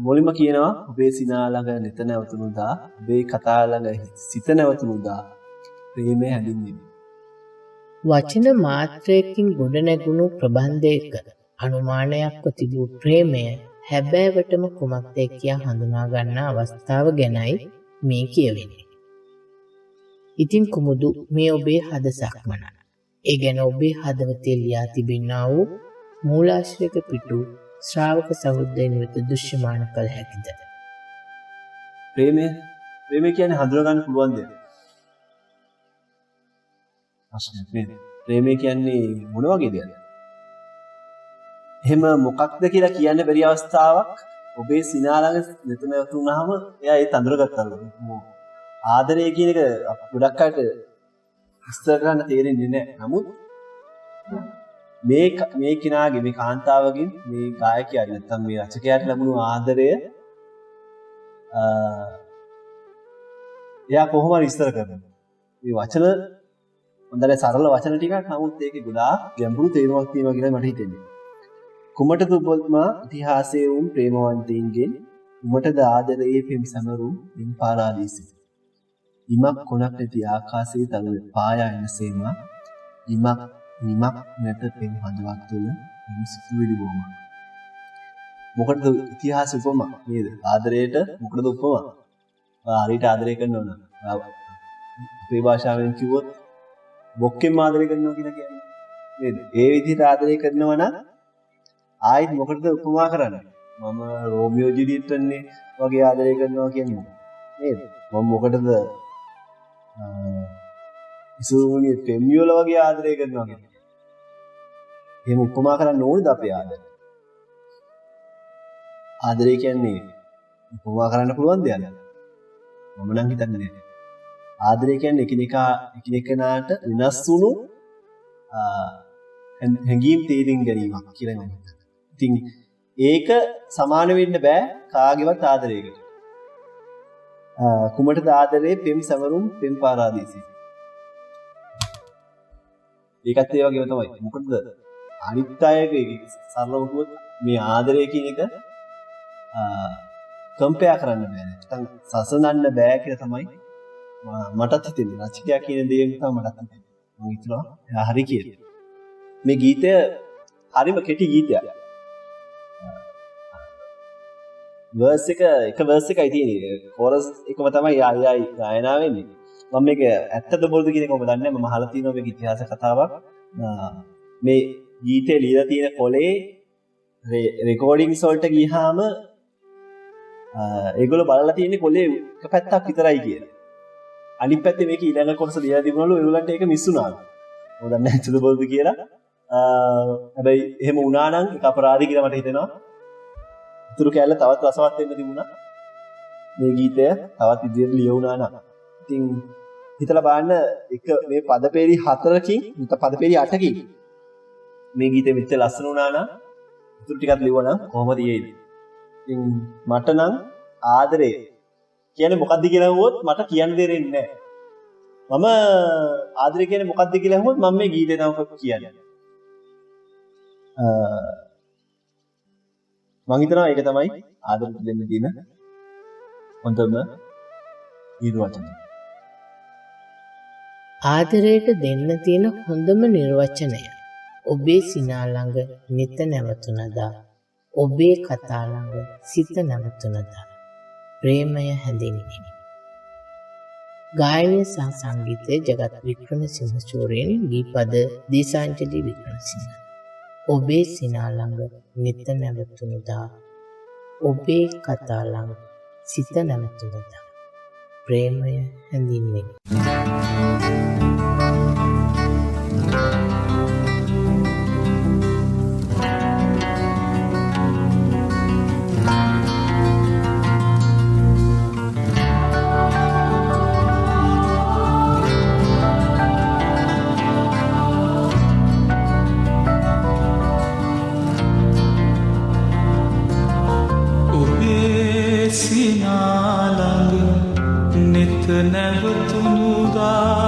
මුලින්ම කියනවා ඔබේ සිනා ළඟ නෙත නැවතුණුදා, ඔබේ කතා ළඟ සිත නැවතුණුදා, ප්‍රේමය හැඳින්වීම. වචන මාත්‍රයකින් ගොඩ නැගුණු ප්‍රබන්ධයක අනුමානයක්ව තිබූ ප්‍රේමය හැබෑවටම කුමක්ද කියා හඳුනා ගන්න අවස්ථාව ගැනයි මේ කියවෙන්නේ. ඉතින් කුමුදු මේ ඔබේ හද සක්මන. ඒ ගැන ඔබේ හදවතේ ලියා තිබෙනා වූ මූලාශ්‍රයක පිටු ශ්‍රාවක සහෝදරයන් වෙත දෘශ්‍යමාන කළ හැකිද? ප්‍රේමය කියන්නේ හඳුනා ගන්න පුළුවන් දෙයක්. ප්‍රේමය කියන්නේ මොන වගේ දෙයක්ද? එහෙම මොකක්ද කියලා කියන්න බැරි අවස්ථාවක් ඔබේ සිනා ළඟ නෙත නැවතුනහම එයා ඒ තඳුරගත්තලු. ආදරය කියන එක ගොඩක් අයට විස්තර කරන්න තේරෙන්නේ නැහැ. නමුත් මේ කෙනාගේ මේ කාන්තාවගෙන් මේ ගායකයාට නැත්නම් මේ රචකයාට ලැබුණු ආදරය එයා කොහොම හරි විස්තර කරනවා. මේ වචන හොඳට සරල වචන ටිකක්, නමුත් ඒකේ ගොඩාක් ගැඹුරු තේරුමක් තියෙනවා කියලා මට හිතෙන්නේ. කුමටද ඔබමා ඉතිහාසයේ වුන් ප්‍රේමවන්තයින්ගෙන් උමටද ආදරයේ පෙම් සමරුම් ඉන් පාරාදීසි. ඉමක් කොනක් නැති ආකාශයේ තල පායා එනසේම ඉමක් නැත පෙම් හදවත් තුළ සිතුවිලි බොම. මොකටද ඉතිහාස උපමා නේද? ආදරයට මොකටද උපමා? හරියට ආදරය කරනවා නම් අපේ භාෂාවෙන් කිව්වොත් බොක්කෙන් ආදරය කරනවා කියලා කියන්නේ නේද? ඒ විදිහට ආදරය කරනවා නම් ආයිත් මොකටද උපමා කරන්නේ? මම රෝමියෝ ජුලියට් වගේ ආදරය කරනවා කියන්නේ නේද? මම මොකටද ඉසුරුගේ පෙම්මියෝල වගේ ආදරය කරනවා කියන්නේ? එහෙම උපමා කරන්න ඕනද අපේ ආදරය? ආදරය කියන්නේ උපමා කරන්න පුළුවන් දෙයක්ද? මම නම් හිතන්නේ නෑ. ආදරය කියන්නේ එකිනෙකාට වෙනස් වුණු හැඟීම් තේරුම් ගැනීමක් කියලා මම හිතනවා. ඉතින් ඒක සමාන වෙන්න බෑ කාගේවත් ආදරයකට. කුමටද ආදරේ පෙම් සමරුම් පෙම් පාරාදීසි. ඒකත් ඒ වගේම තමයි. මොකටද අනිත් අයගේ සරලව කිව්වොත් මේ ආදරය කියන එක කම්පෙයා කරන්න බෑ. නැත්නම් සසඳන්න බෑ කියලා තමයි මටත් හිතෙන්නේ. රචකයා කියන දේ නිසා මටත් හිතෙන්නේ. මම හිතනවා එයා හරි කියලා. මේ ගීතය හරිම කෙටි ගීතයක්. වර්ස් එක වර්ස් එකයි තියෙන්නේ. කෝරස් එකම තමයි ආයි ගායනා වෙන්නේ. මම මේක ඇත්තද බොරුද කියන එක මම දන්නේ නැහැ. මම අහලා තියෙනවා මේක ඉතිහාස කතාවක්. මේ ගීතේ ලියලා තියෙන කොලේ රෙකෝඩින්ග්ස් වලට ගියාම ඒගොල්ලෝ බලලා තියෙන්නේ කොලේ එක පැත්තක් විතරයි කියලා. අනිත් පැත්තේ මේක ඊළඟ කොටස ලියලා තිබුණලු ඒගොල්ලන්ට ඒක මිස් වුණා. මොකද දැන් ඇත්තද බොල්ද කියලා. හැබැයි එහෙම වුණා නම් ඒක අපරාධي කියලා මට හිතෙනවා. උතුරු කැලේ තවත් රසවත් වෙන්න තිබුණා. මේ ගීතය තවත් ඉදිරියට ලියවුණා නම්. ඉතින් හිතලා බලන්න එක මේ පදපේරි 4කින් පදපේරි 8කින් මේ ගීතෙ මෙච්චර ලස්සන වුණා නම් උතුරු ටිකක් ලියුවා නම් කොහොමද ඊයේද? ඉතින් මට නම් ආදරේ කියන්නේ මොකක්ද කියලා අහුවොත් මට කියන්න දෙන්නේ නැහැ. මම ආදරේ කියන්නේ මොකක්ද කියලා අහුවොත් මම මේ ගීතේ තමයි කියන්නේ. මම හිතනවා ඒක තමයි ආදරෙට දෙන්න තියෙන හොඳම නිර්වචනය. ආදරයට දෙන්න තියෙන හොඳම නිර්වචනය. ඔබේ සිනා ළඟ නිත නැවතුණදා. ඔබේ කතා ළඟ සිත නැවතුණදා. ප්‍රේමය හැඳින්වෙයි. ගායනය සහ සංගීතය ජගත් වික්‍රමසිංහ චූරින්, ගීපද දීසාංජලි වික්‍රමසිංහ. ඔබේ සිනා ළඟ නිත නැවතුණදා. ඔබේ කතා ළඟ සිත නැවතුණදා. ප්‍රේමය හැඳින්වෙයි. නැවතුණුදා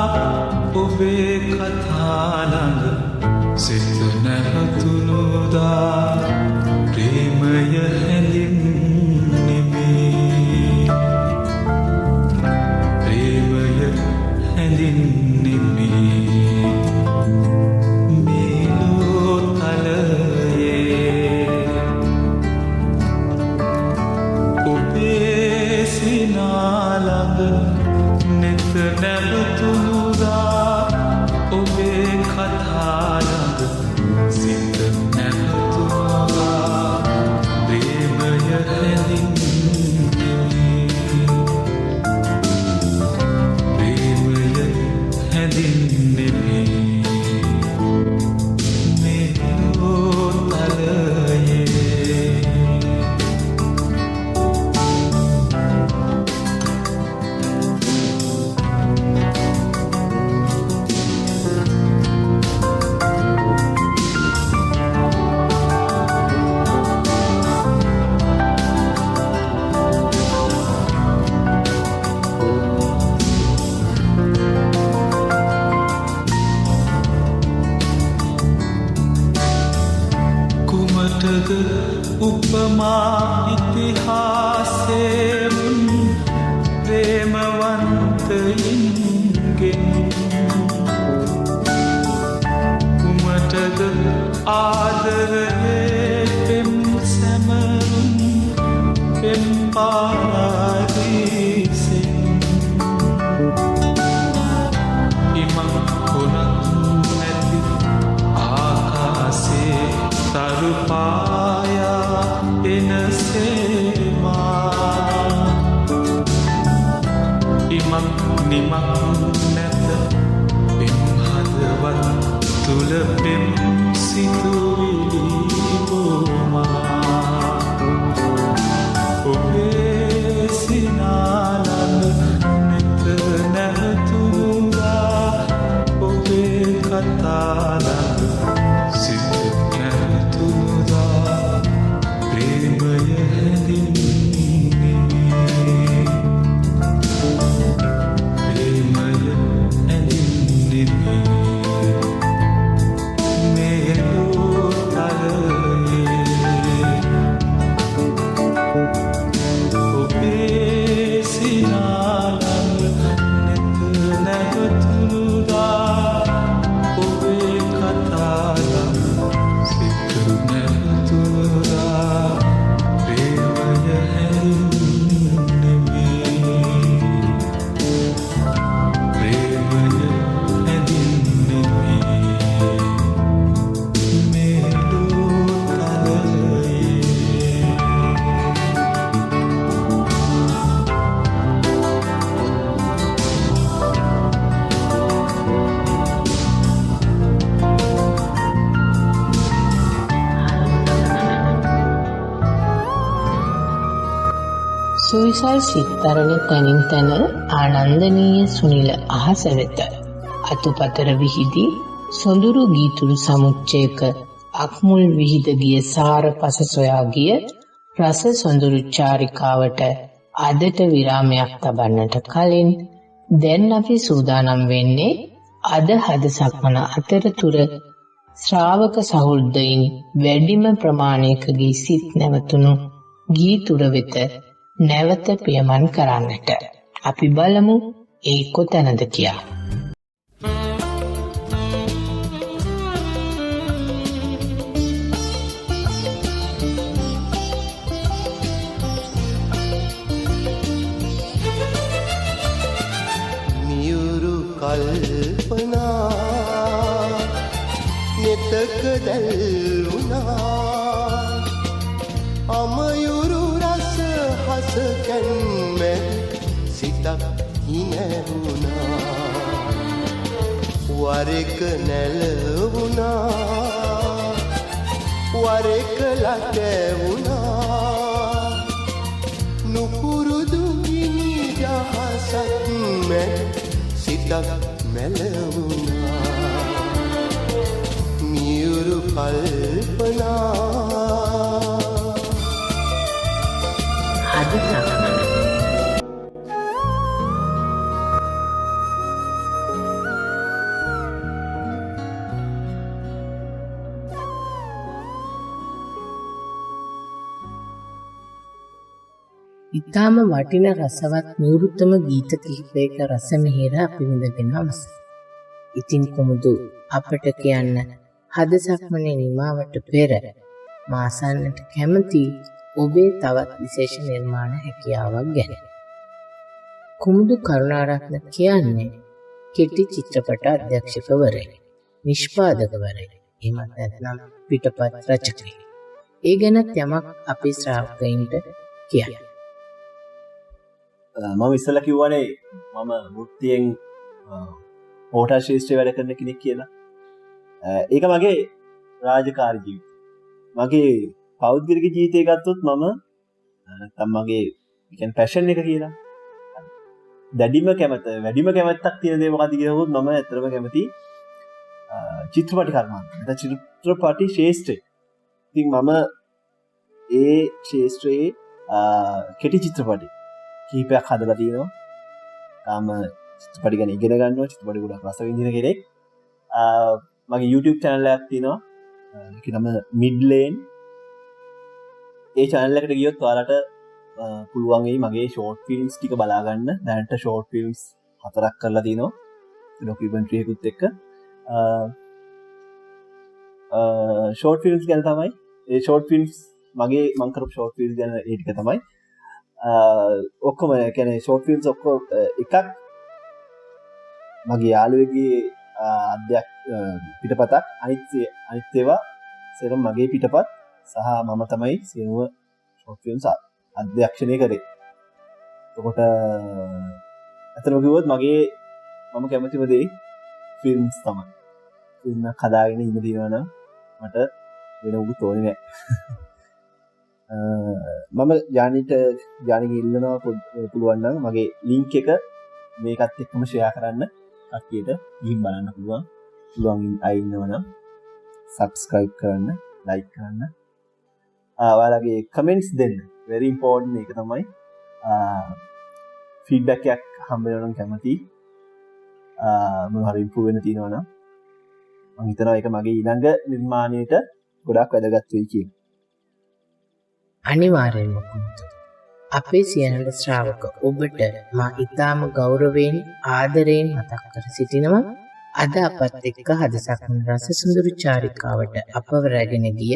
ඔබේ කතා ළඟ සිත නැවතුණුදා ප්‍රේමය හැඳින්නෙමි ප්‍රේමය හැඳින්නෙමි මේලෝ තලයේ ඔබේ සිනා ළඟ නැවතුණුදා ඔබේ කතා ළඟ සිත නැවතුණුදා ප්‍රේමය හැඳින්වෙමි ප්‍රේමය හැඳින්වෙමි මේලෝ තලයේ උපමා ඉතිහාසයෙන් ප්‍රේමවන්තයින්ගෙන් කුමටද ආදරයේ පෙම් සැමරුම් පෙම් පාරාදීසෙන් ඉමං කොනක් නැති ආකාසේ තරුපායා එනසේමා ඉමක් නිමක් නැත පෙම් හදවත් තුල පෙම් සිතුවිලි බොමා ඔබේ සිනා ළඟ මෙත නැවතුණුදා ඔබේ කතා ළඟ සිත නැවතුණුදා ප්‍රේමය හැඳින්වෙමි ප්‍රේමය හැඳින්වෙමි මේලෝ තලයේ ඔබේ සිනා ළඟ නැත නැවතුණුදා ඔබේ කතා ළඟ සිත නැවතුණුදා ප්‍රේමය සුවිසල් සිත්තරණ තනින් තන ආනන්දනීය සුනිල අහස වෙත අතුපතර විහිදී සොඳුරු ගීතුරු සමුච්චයක අක්මුල් විහිද ගිය සාර පස සොයා ගිය රස සොඳුරු චාරිකාවට අදට විරාමයක් තබන්නට කලින් දැන් අපි සූදානම් වෙන්නේ අද හද සක්මන අතරතුර ශ්‍රාවක සහෘදයින් වැඩිම ප්‍රමාණයකගේ සිත් නැවතුණු ගීතුර වෙත නැවත පියමන් කරන්නට. අපි බලමු ඒ කොතැනද කියා. මියුරු කල්පනා නෙතක දැල්ුණා අමයුරු රස හස කැන්මැ සිතක් හිනැවුණා වරෙක නැලවුණා වරෙක ලටැවුණා නුපුරුදු ගිනි දහසක් මැ සිතක් මැලවුණා මියුරු කල්පනා අද සක්මන ඉතාම වටින රසවත් නිවෘත්තම ගීත කිහිපයක රස මෙහෙර අපි විඳගෙන අවසන්. ඉතින් කොමුදු අපට කියන්න හද සක්මනේ නිමාවට පෙර මාසන්නට කැමති ඔබේ තවත් විශේෂ නිර්මාණ හැකියාවක් ගැන. කුමුදු කරුණාරත්න කියන්නේ කෙටි චිත්‍රපට අධ්‍යක්ෂකවරයෙක්, නිෂ්පාදකවරයෙක්, එහෙමත් නැත්නම් පිටපත් රචකයෙක්. ඒ ගැනත් යමක් අපේ ශ්‍රාවකයින්ට කියන්න. මම ඉස්සෙල්ලා කිව්වනේ මම වෘත්තියෙන් හෝටල් ශාස්ත්‍රයේ වැඩ කරන කෙනෙක් කියලා. ඒක මගේ රාජකාරී ජීවිතය. මගේ පෞද්ගලික ජීවිතය ගත්තොත් මම නැත්තම් මගේ කියන්නේ පැෂන් එක කියලා. වැඩිම කැමැත්තක් තියෙන දේ මොකද්ද කියනකොත් මම ඇත්තටම කැමති චිත්‍රපටි කර්මාන්ත. නැත්නම් චිත්‍රපටි ශාස්ත්‍රය. ඉතින් මම ඒ ශාස්ත්‍රයේ කෙටි චිත්‍රපටි කීපයක් හදලා තියෙනවා. තාම චිත්‍රපටි ගැන ඉගෙන ගන්නවා. චිත්‍රපටි ගොඩක් රස විඳින කෙනෙක්. මගේ YouTube channel එකක් තියෙනවා. ඒක නම Midlane. ඒ channel එකට ගියොත් ඔයාලට පුළුවන් වෙයි මගේ short films ටික බලා ගන්න. දැනට short films 4ක් කරලා තිනවා. documentary එකකුත් එක්ක. short films ගැන තමයි. ඒ short films මගේ මම කරපු short films ගැන ඒ ටික තමයි. ඔක්කොම කියන්නේ short films ඔක්කොම එකක් මගේ යාළුවෙක්ගේ පිටපතක් අනිත් ඒවා සේරම මගේ පිටපත් සහ මම තමයි සියලුම short films අධ්‍යක්ෂණය කරේ. එතකොට අතන කිව්වොත් මම කැමතිම දේ ෆිල්ම්ස් තමයි. ෆිල්ම් එකක් හදාගෙන ඉන්න දිනවා නම් මට වෙන උගු තෝරන්නේ නැහැ. මම ජානිගේ ඉල්ලනවා පුළුවන් නම් මගේ ලින්ක් එක මේකත් එක්කම ෂෙයා කරන්න කට්ටියට ගිහින් බලන්න පුළුවන් අය ඉන්නවනම් subscribe කරන්න, like කරන්න, ඔයාලගේ comments දෙන්න. very important එක තමයි feedback එකක් හම්බ වෙනවා නම් කැමතියි. මොනවා හරි improve වෙන්න තියෙනවා නම් මම හිතනවා ඒක මගේ ඊළඟ නිර්මාණයට ගොඩක් වැදගත් වෙයි කියලා. අනිවාර්යෙන්ම කුමුදු අපේ සියනල ශ්‍රාවක ඔබට මා ඉතාම ගෞරවයෙන් ආදරයෙන් මතක් කර සිටිනවා. අද අපත් එක්ක හද සක්මන රස සුඳුරු චාරිකාවට අපව රැගෙන ගිය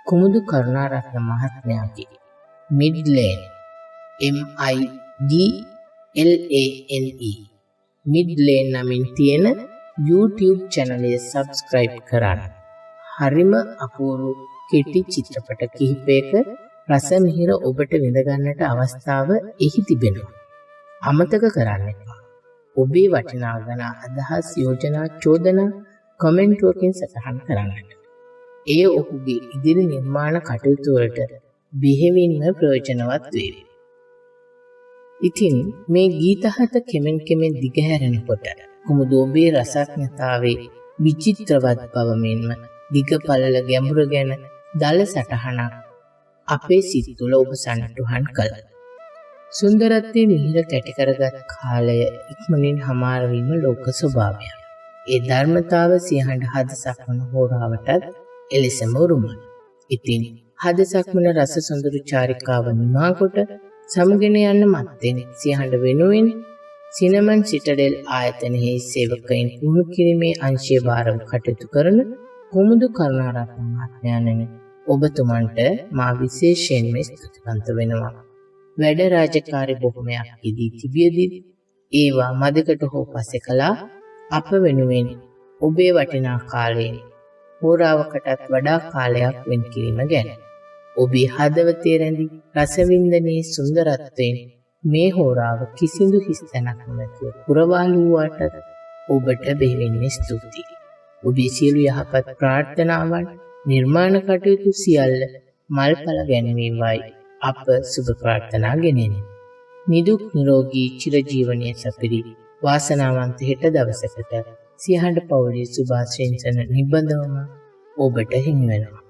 කුමුදු කරුණාරත්න මහත්මයාගේ Midlane MIDLANE Midlane නමින් තියෙන YouTube channel එක subscribe කරන්න. හරිම අපූර්ව කෙටි චිත්‍රපට කිහිපයක රස මිහිර ඔබට විඳ ගන්නට අවස්ථාව එහි තිබෙනවා. අමතක කරන්න එපා. ඔබේ වටිනා ගණ අදහස් යෝජනා චෝදනා කමෙන්ට් වලින් සටහන් කරන්නට. එය ඔහුගේ ඉදිරි නිර්මාණ කටයුතු වලට බෙහෙවින්ම ප්‍රයෝජනවත් වේවි. ඉතින් මේ ගීත හත කෙමෙන් කෙමෙන් දිගහැරෙනකොට කුමුදු ඔබේ රසඥතාවේ විචිත්‍රවත් බව මෙන්ම දිගපළල ගැඹුර ගැන දල සටහනක් අපේ සිත් තුළ ඔබ සනටුහන් කළා. සුන්දරත්වයේ මිහිර කැටි කරගත් කාලය ඉක්මනින් හමාර වීම ලෝක ස්වභාවයක්. ඒ ධර්මතාව සියහඬ හද සක්මන හෝරාවටත් එලෙසම උරුමයි. ඉතින් හද සක්මන රස සොඳුරු චාරිකාව නිමා කොට සමුගෙන යන්න මත්තෙන් සියහඬ වෙනුවෙන් සිනමන් සිටඩෙල් ආයතනයේ සේවකයින් පුහුණු කිරීමේ අංශයේ භාරව කටයුතු කරන කුමුදු කරුණාරත්න මහත්මයාණනි, ඔබතුමන්ට මා විශේෂයෙන්ම ස්තුතිවන්ත වෙනවා. වැඩ රාජකාරි බොහොමයක් යෙදී තිබියදී ඒවා මදකට හෝ පස්සේ කළා අප වෙනුවෙන් ඔබේ වටිනා කාලයෙන් හෝරාවකටත් වඩා කාලයක් වෙන් කිරීම ගැන. ඔබේ හදවතේ රැඳි රසවින්දනයේ සුන්දරත්වයෙන් මේ හෝරාව කිසිදු හිස්තැනක් නැතුව පුරවාලු වූාට ඔබට බෙහෙවින්ම ස්තුතියි. ඔබේ සියලු යහපත් ප්‍රාර්ථනාවන් නිර්මාණ කටයුතු සියල්ල මල්ඵල ගැනීමයි අප සුබ ප්‍රාර්ථනා ගෙනෙන්නේ. නිදුක් නිරෝගී චිරජීවනයේ සපිරි වාසනාවන්ත හෙට දවසකට සියහඬ පවුලේ සුභාශිංසන නිබඳවම ඔබට හිමි වෙනවා.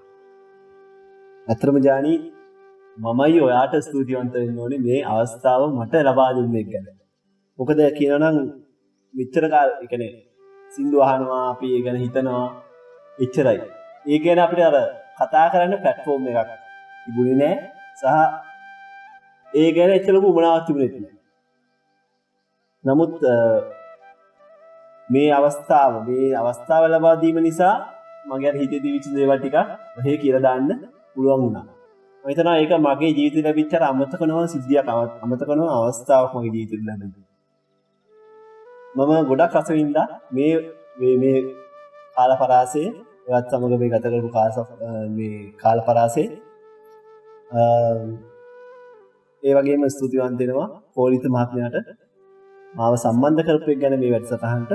අත්‍තරම ජානි, මමයි ඔයාට ස්තුතිවන්ත වෙන්න ඕනේ මේ අවස්ථාව මට ලබා දුන්නේ ගැන. මොකද කියනනම් මෙච්චර කාල ඒ කියන්නේ සින්දු අහනවා අපි ඒ ගැන හිතනවා එච්චරයි. ඒ කියන්නේ අපිට අර කතා කරන්න platform එකක් තිබුණේ නැහැ සහ ඒ ගැන එච්චර ලොකු උමනාවක් තිබුණේ නැහැ. නමුත් මේ අවස්ථාව ලබා දීම නිසා මගේ අර හිතේ දිවිච්ච දේවල් ටික ඔහේ කියලා දාන්න පුළුවන් වුණා. මම හිතනවා ඒක මගේ ජීවිතේ ලැබිච්ච අර අමතක නොවන සිද්ධියක්, අමතක නොවන අවස්ථාවක් මගේ ජීවිතේ ලැබුණා. මම ගොඩක් රස වින්දා මේ කාලපරාසයේ ඒවත් සමග මේ ගත කරපු මේ කාලපරාසයේ ඒ වගේම ස්තුතිවන්ත වෙනවා පොලිත මහත්මයාට මාව සම්බන්ධ කරපු එක ගැන මේ වැඩසටහනට.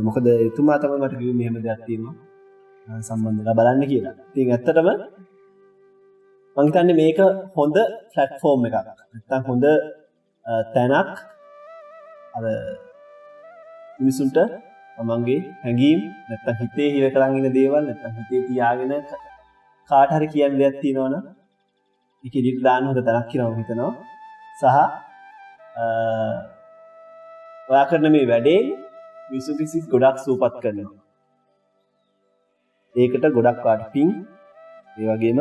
මොකද එතුමා තමයි මට කිව්වේ මෙහෙම දෙයක් තියෙනවා සම්බන්ධලා බලන්න කියලා. ඉතින් ඇත්තටම මම හිතන්නේ මේක හොඳ platform එකක්. නැත්තම් හොඳ තැනක් අර මිනිසුන්ට තමන්ගේ හැඟීම් නැත්තම් හිතේ හිර කරන් ඉන්න දේවල් නැත්තම් හිතේ තියාගෙන කාට හරි කියන්න දෙයක් තියෙනවනම් ඒක ඉදිරියට දාන්න හොඳ තැනක් කියලා මම හිතනවා. සහ ඔයා කරන මේ වැඩේ මිනිසුන්ගේ සිත් ගොඩක් සූපත් කරනවා. ඒකට ගොඩක් වාට පිං. ඒ වගේම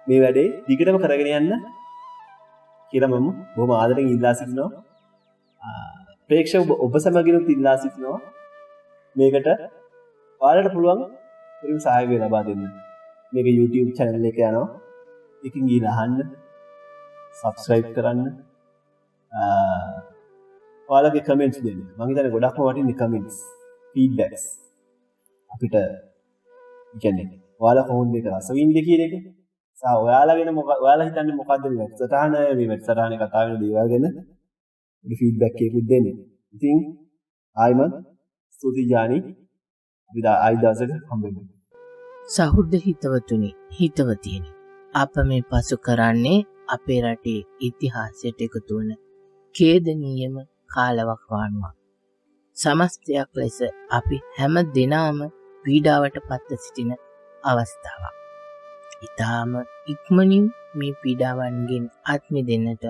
මේ වැඩේ දිගටම කරගෙන යන්න කියලා මම බොහොම ආදරෙන් ඉල්ලා සිටිනවා. ප්‍රේක්ෂක ඔබ සමගිනුත් ඉල්ලා සිටිනවා මේකට ඔයාලට පුළුවන් උරුම සහයෝගය ලබා දෙන්න. මේක YouTube channel එක යනවා. එකකින් ගිහලා අහන්න, subscribe කරන්න, ඔයාලගේ comments දෙන්න. මම හිතන්නේ ගොඩක්ම වටින්නේ comments, feedbacks. අපිට කියන්නේ ඔයාලා කොහොමද මේක රස විඳින්නේ කියන එක. සහ ඔයාලා වෙන ඔයාලා හිතන්නේ මොකද්ද මේ වැඩසටහනේ කතා වෙන දේවල් ගැන ෆීඩ්බැක් එකකුත් දෙන්න. ඉතින් ආයිමත් ස්තුතියි ජානි. අපි ආයි දවසක හම්බෙමු. සහෘද හිතවතුනි, හිතවතියනි, අප මේ පසු කරන්නේ අපේ රටේ ඉතිහාසයට එකතු වන ඛේදනීයම කාලවකවානුවක්. සමස්තයක් ලෙස අපි හැම දිනම පීඩාවට පත්ව සිටින අවස්ථාවක්. ඊටාම ඉක්මනින් මේ පීඩාවන්ගෙන් අත් මිදෙන්නට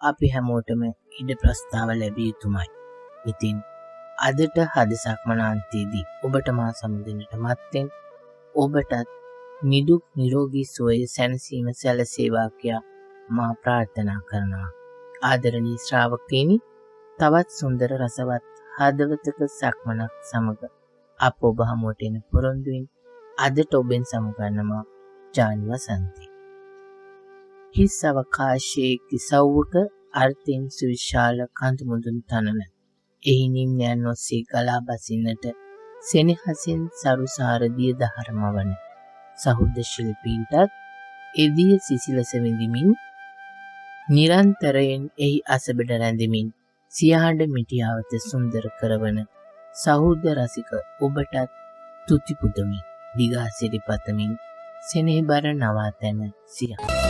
අපි හැමෝටම ඉඩ ප්‍රස්තාව ලැබිය යුතුමයි. ඉතින් අදට හදසක්මනාන්තයේදී ඔබට මා සමුදෙන්නට මත්තෙන් ඔබටත් නිදුක් නිරෝගී සුවය සැනසීම සැලසේවා කියා මා ප්‍රාර්ථනා කරනවා. ආදරණීය ශ්‍රාවකයනි, තවත් සුන්දර රසවත් හදවතක සක්මනක් සමග අප ඔබ හමුවට එන පොරොන්දුවෙන් අදට ඔබෙන් සමුගන්නවා ජානි වසන්ති. හිස් අවකාශයේ කිසව්වක අර්ථයෙන් සුවිශාල කඳු මුදුන් තනන එහි නිම්නයන් ඔස්සේ ගලා බසින්නට සෙනෙහසින් සරුසාරදිය දහරමවන සහෘද ශිල්පීන්ටත් එදිය සිසිලස විඳිමින් නිරන්තරයෙන් එහි අසබඩ රැඳෙමින් සියහඬ මිටියාවත සුන්දර කරවන සහෘද රසික ඔබටත් තුති පුදමින් දිගාසිරි පතමින් සෙනෙහබර නවාතැන සියහඬ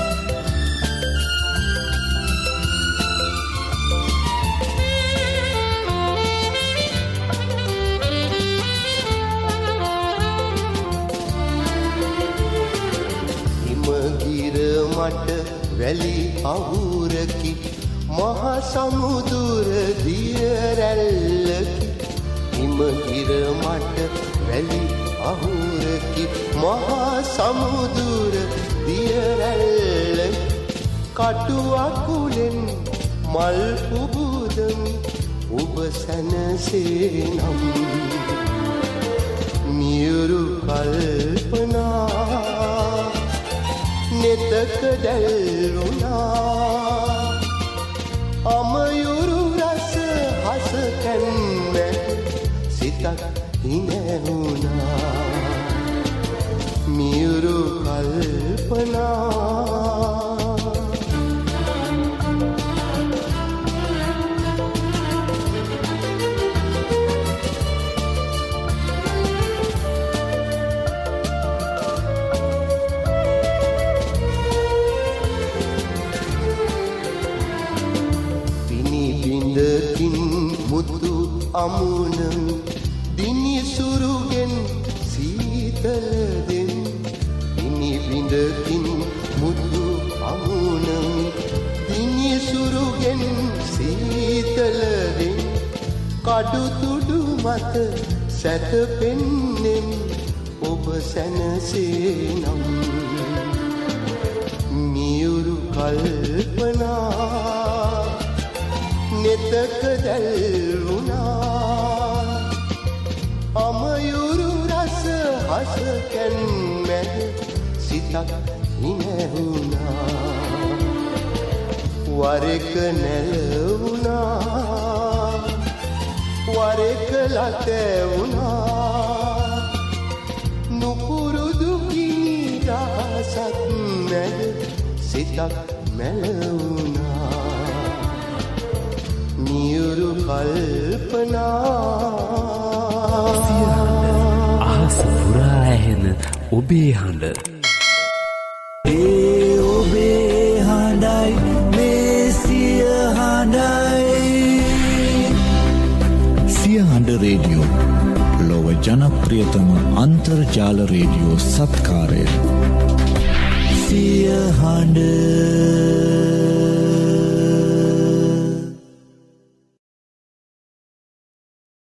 මට වැලි අහුරකි මහා සමුදුර දිය රැල්ලකි හිමගිර මට වැලි අහුරකි මහා සමුදුර දිය රැල්ලකි කටු අකුලෙන් මල් පුබුදමි ඔබ සැනසේ නම් මියුරු කල්පනා නෙතක දැල්ුණා අමයුරු රස හස කැන්ම සිතක් හිනැහුණා මියුරු කල්පනා මුතු අමුණම් දිනිසුරුගෙන් සීතල දෙන් ඉනි බිඳකින් මුතු අමුණම් දිනිසුරුගෙන් සීතල දෙන් කඩු තුඩු මත සැතපෙන්නෙම් ඔබ සැනසේ නම් මියුරු කල්පනා නෙතක දැල්ුණා අමයුරු රස හස කැන්මැද සිතක් හිනැහුණා වරෙක නැලවුණා වරෙක ලතැවුණා නුපුරුදු ගිනි දහසක් මැද සිතක් මැලවුණා මියුරු කල්පනා අහස පුරා ඇහෙන ඔබේ හඬ ඒ ඔබේ හඬයි මේ සිය හඬයි සිය හඬ රේඩියෝ ලොව ජනප්‍රියතම අන්තර්ජාල රේඩියෝ සත්කාරය සිය හඬ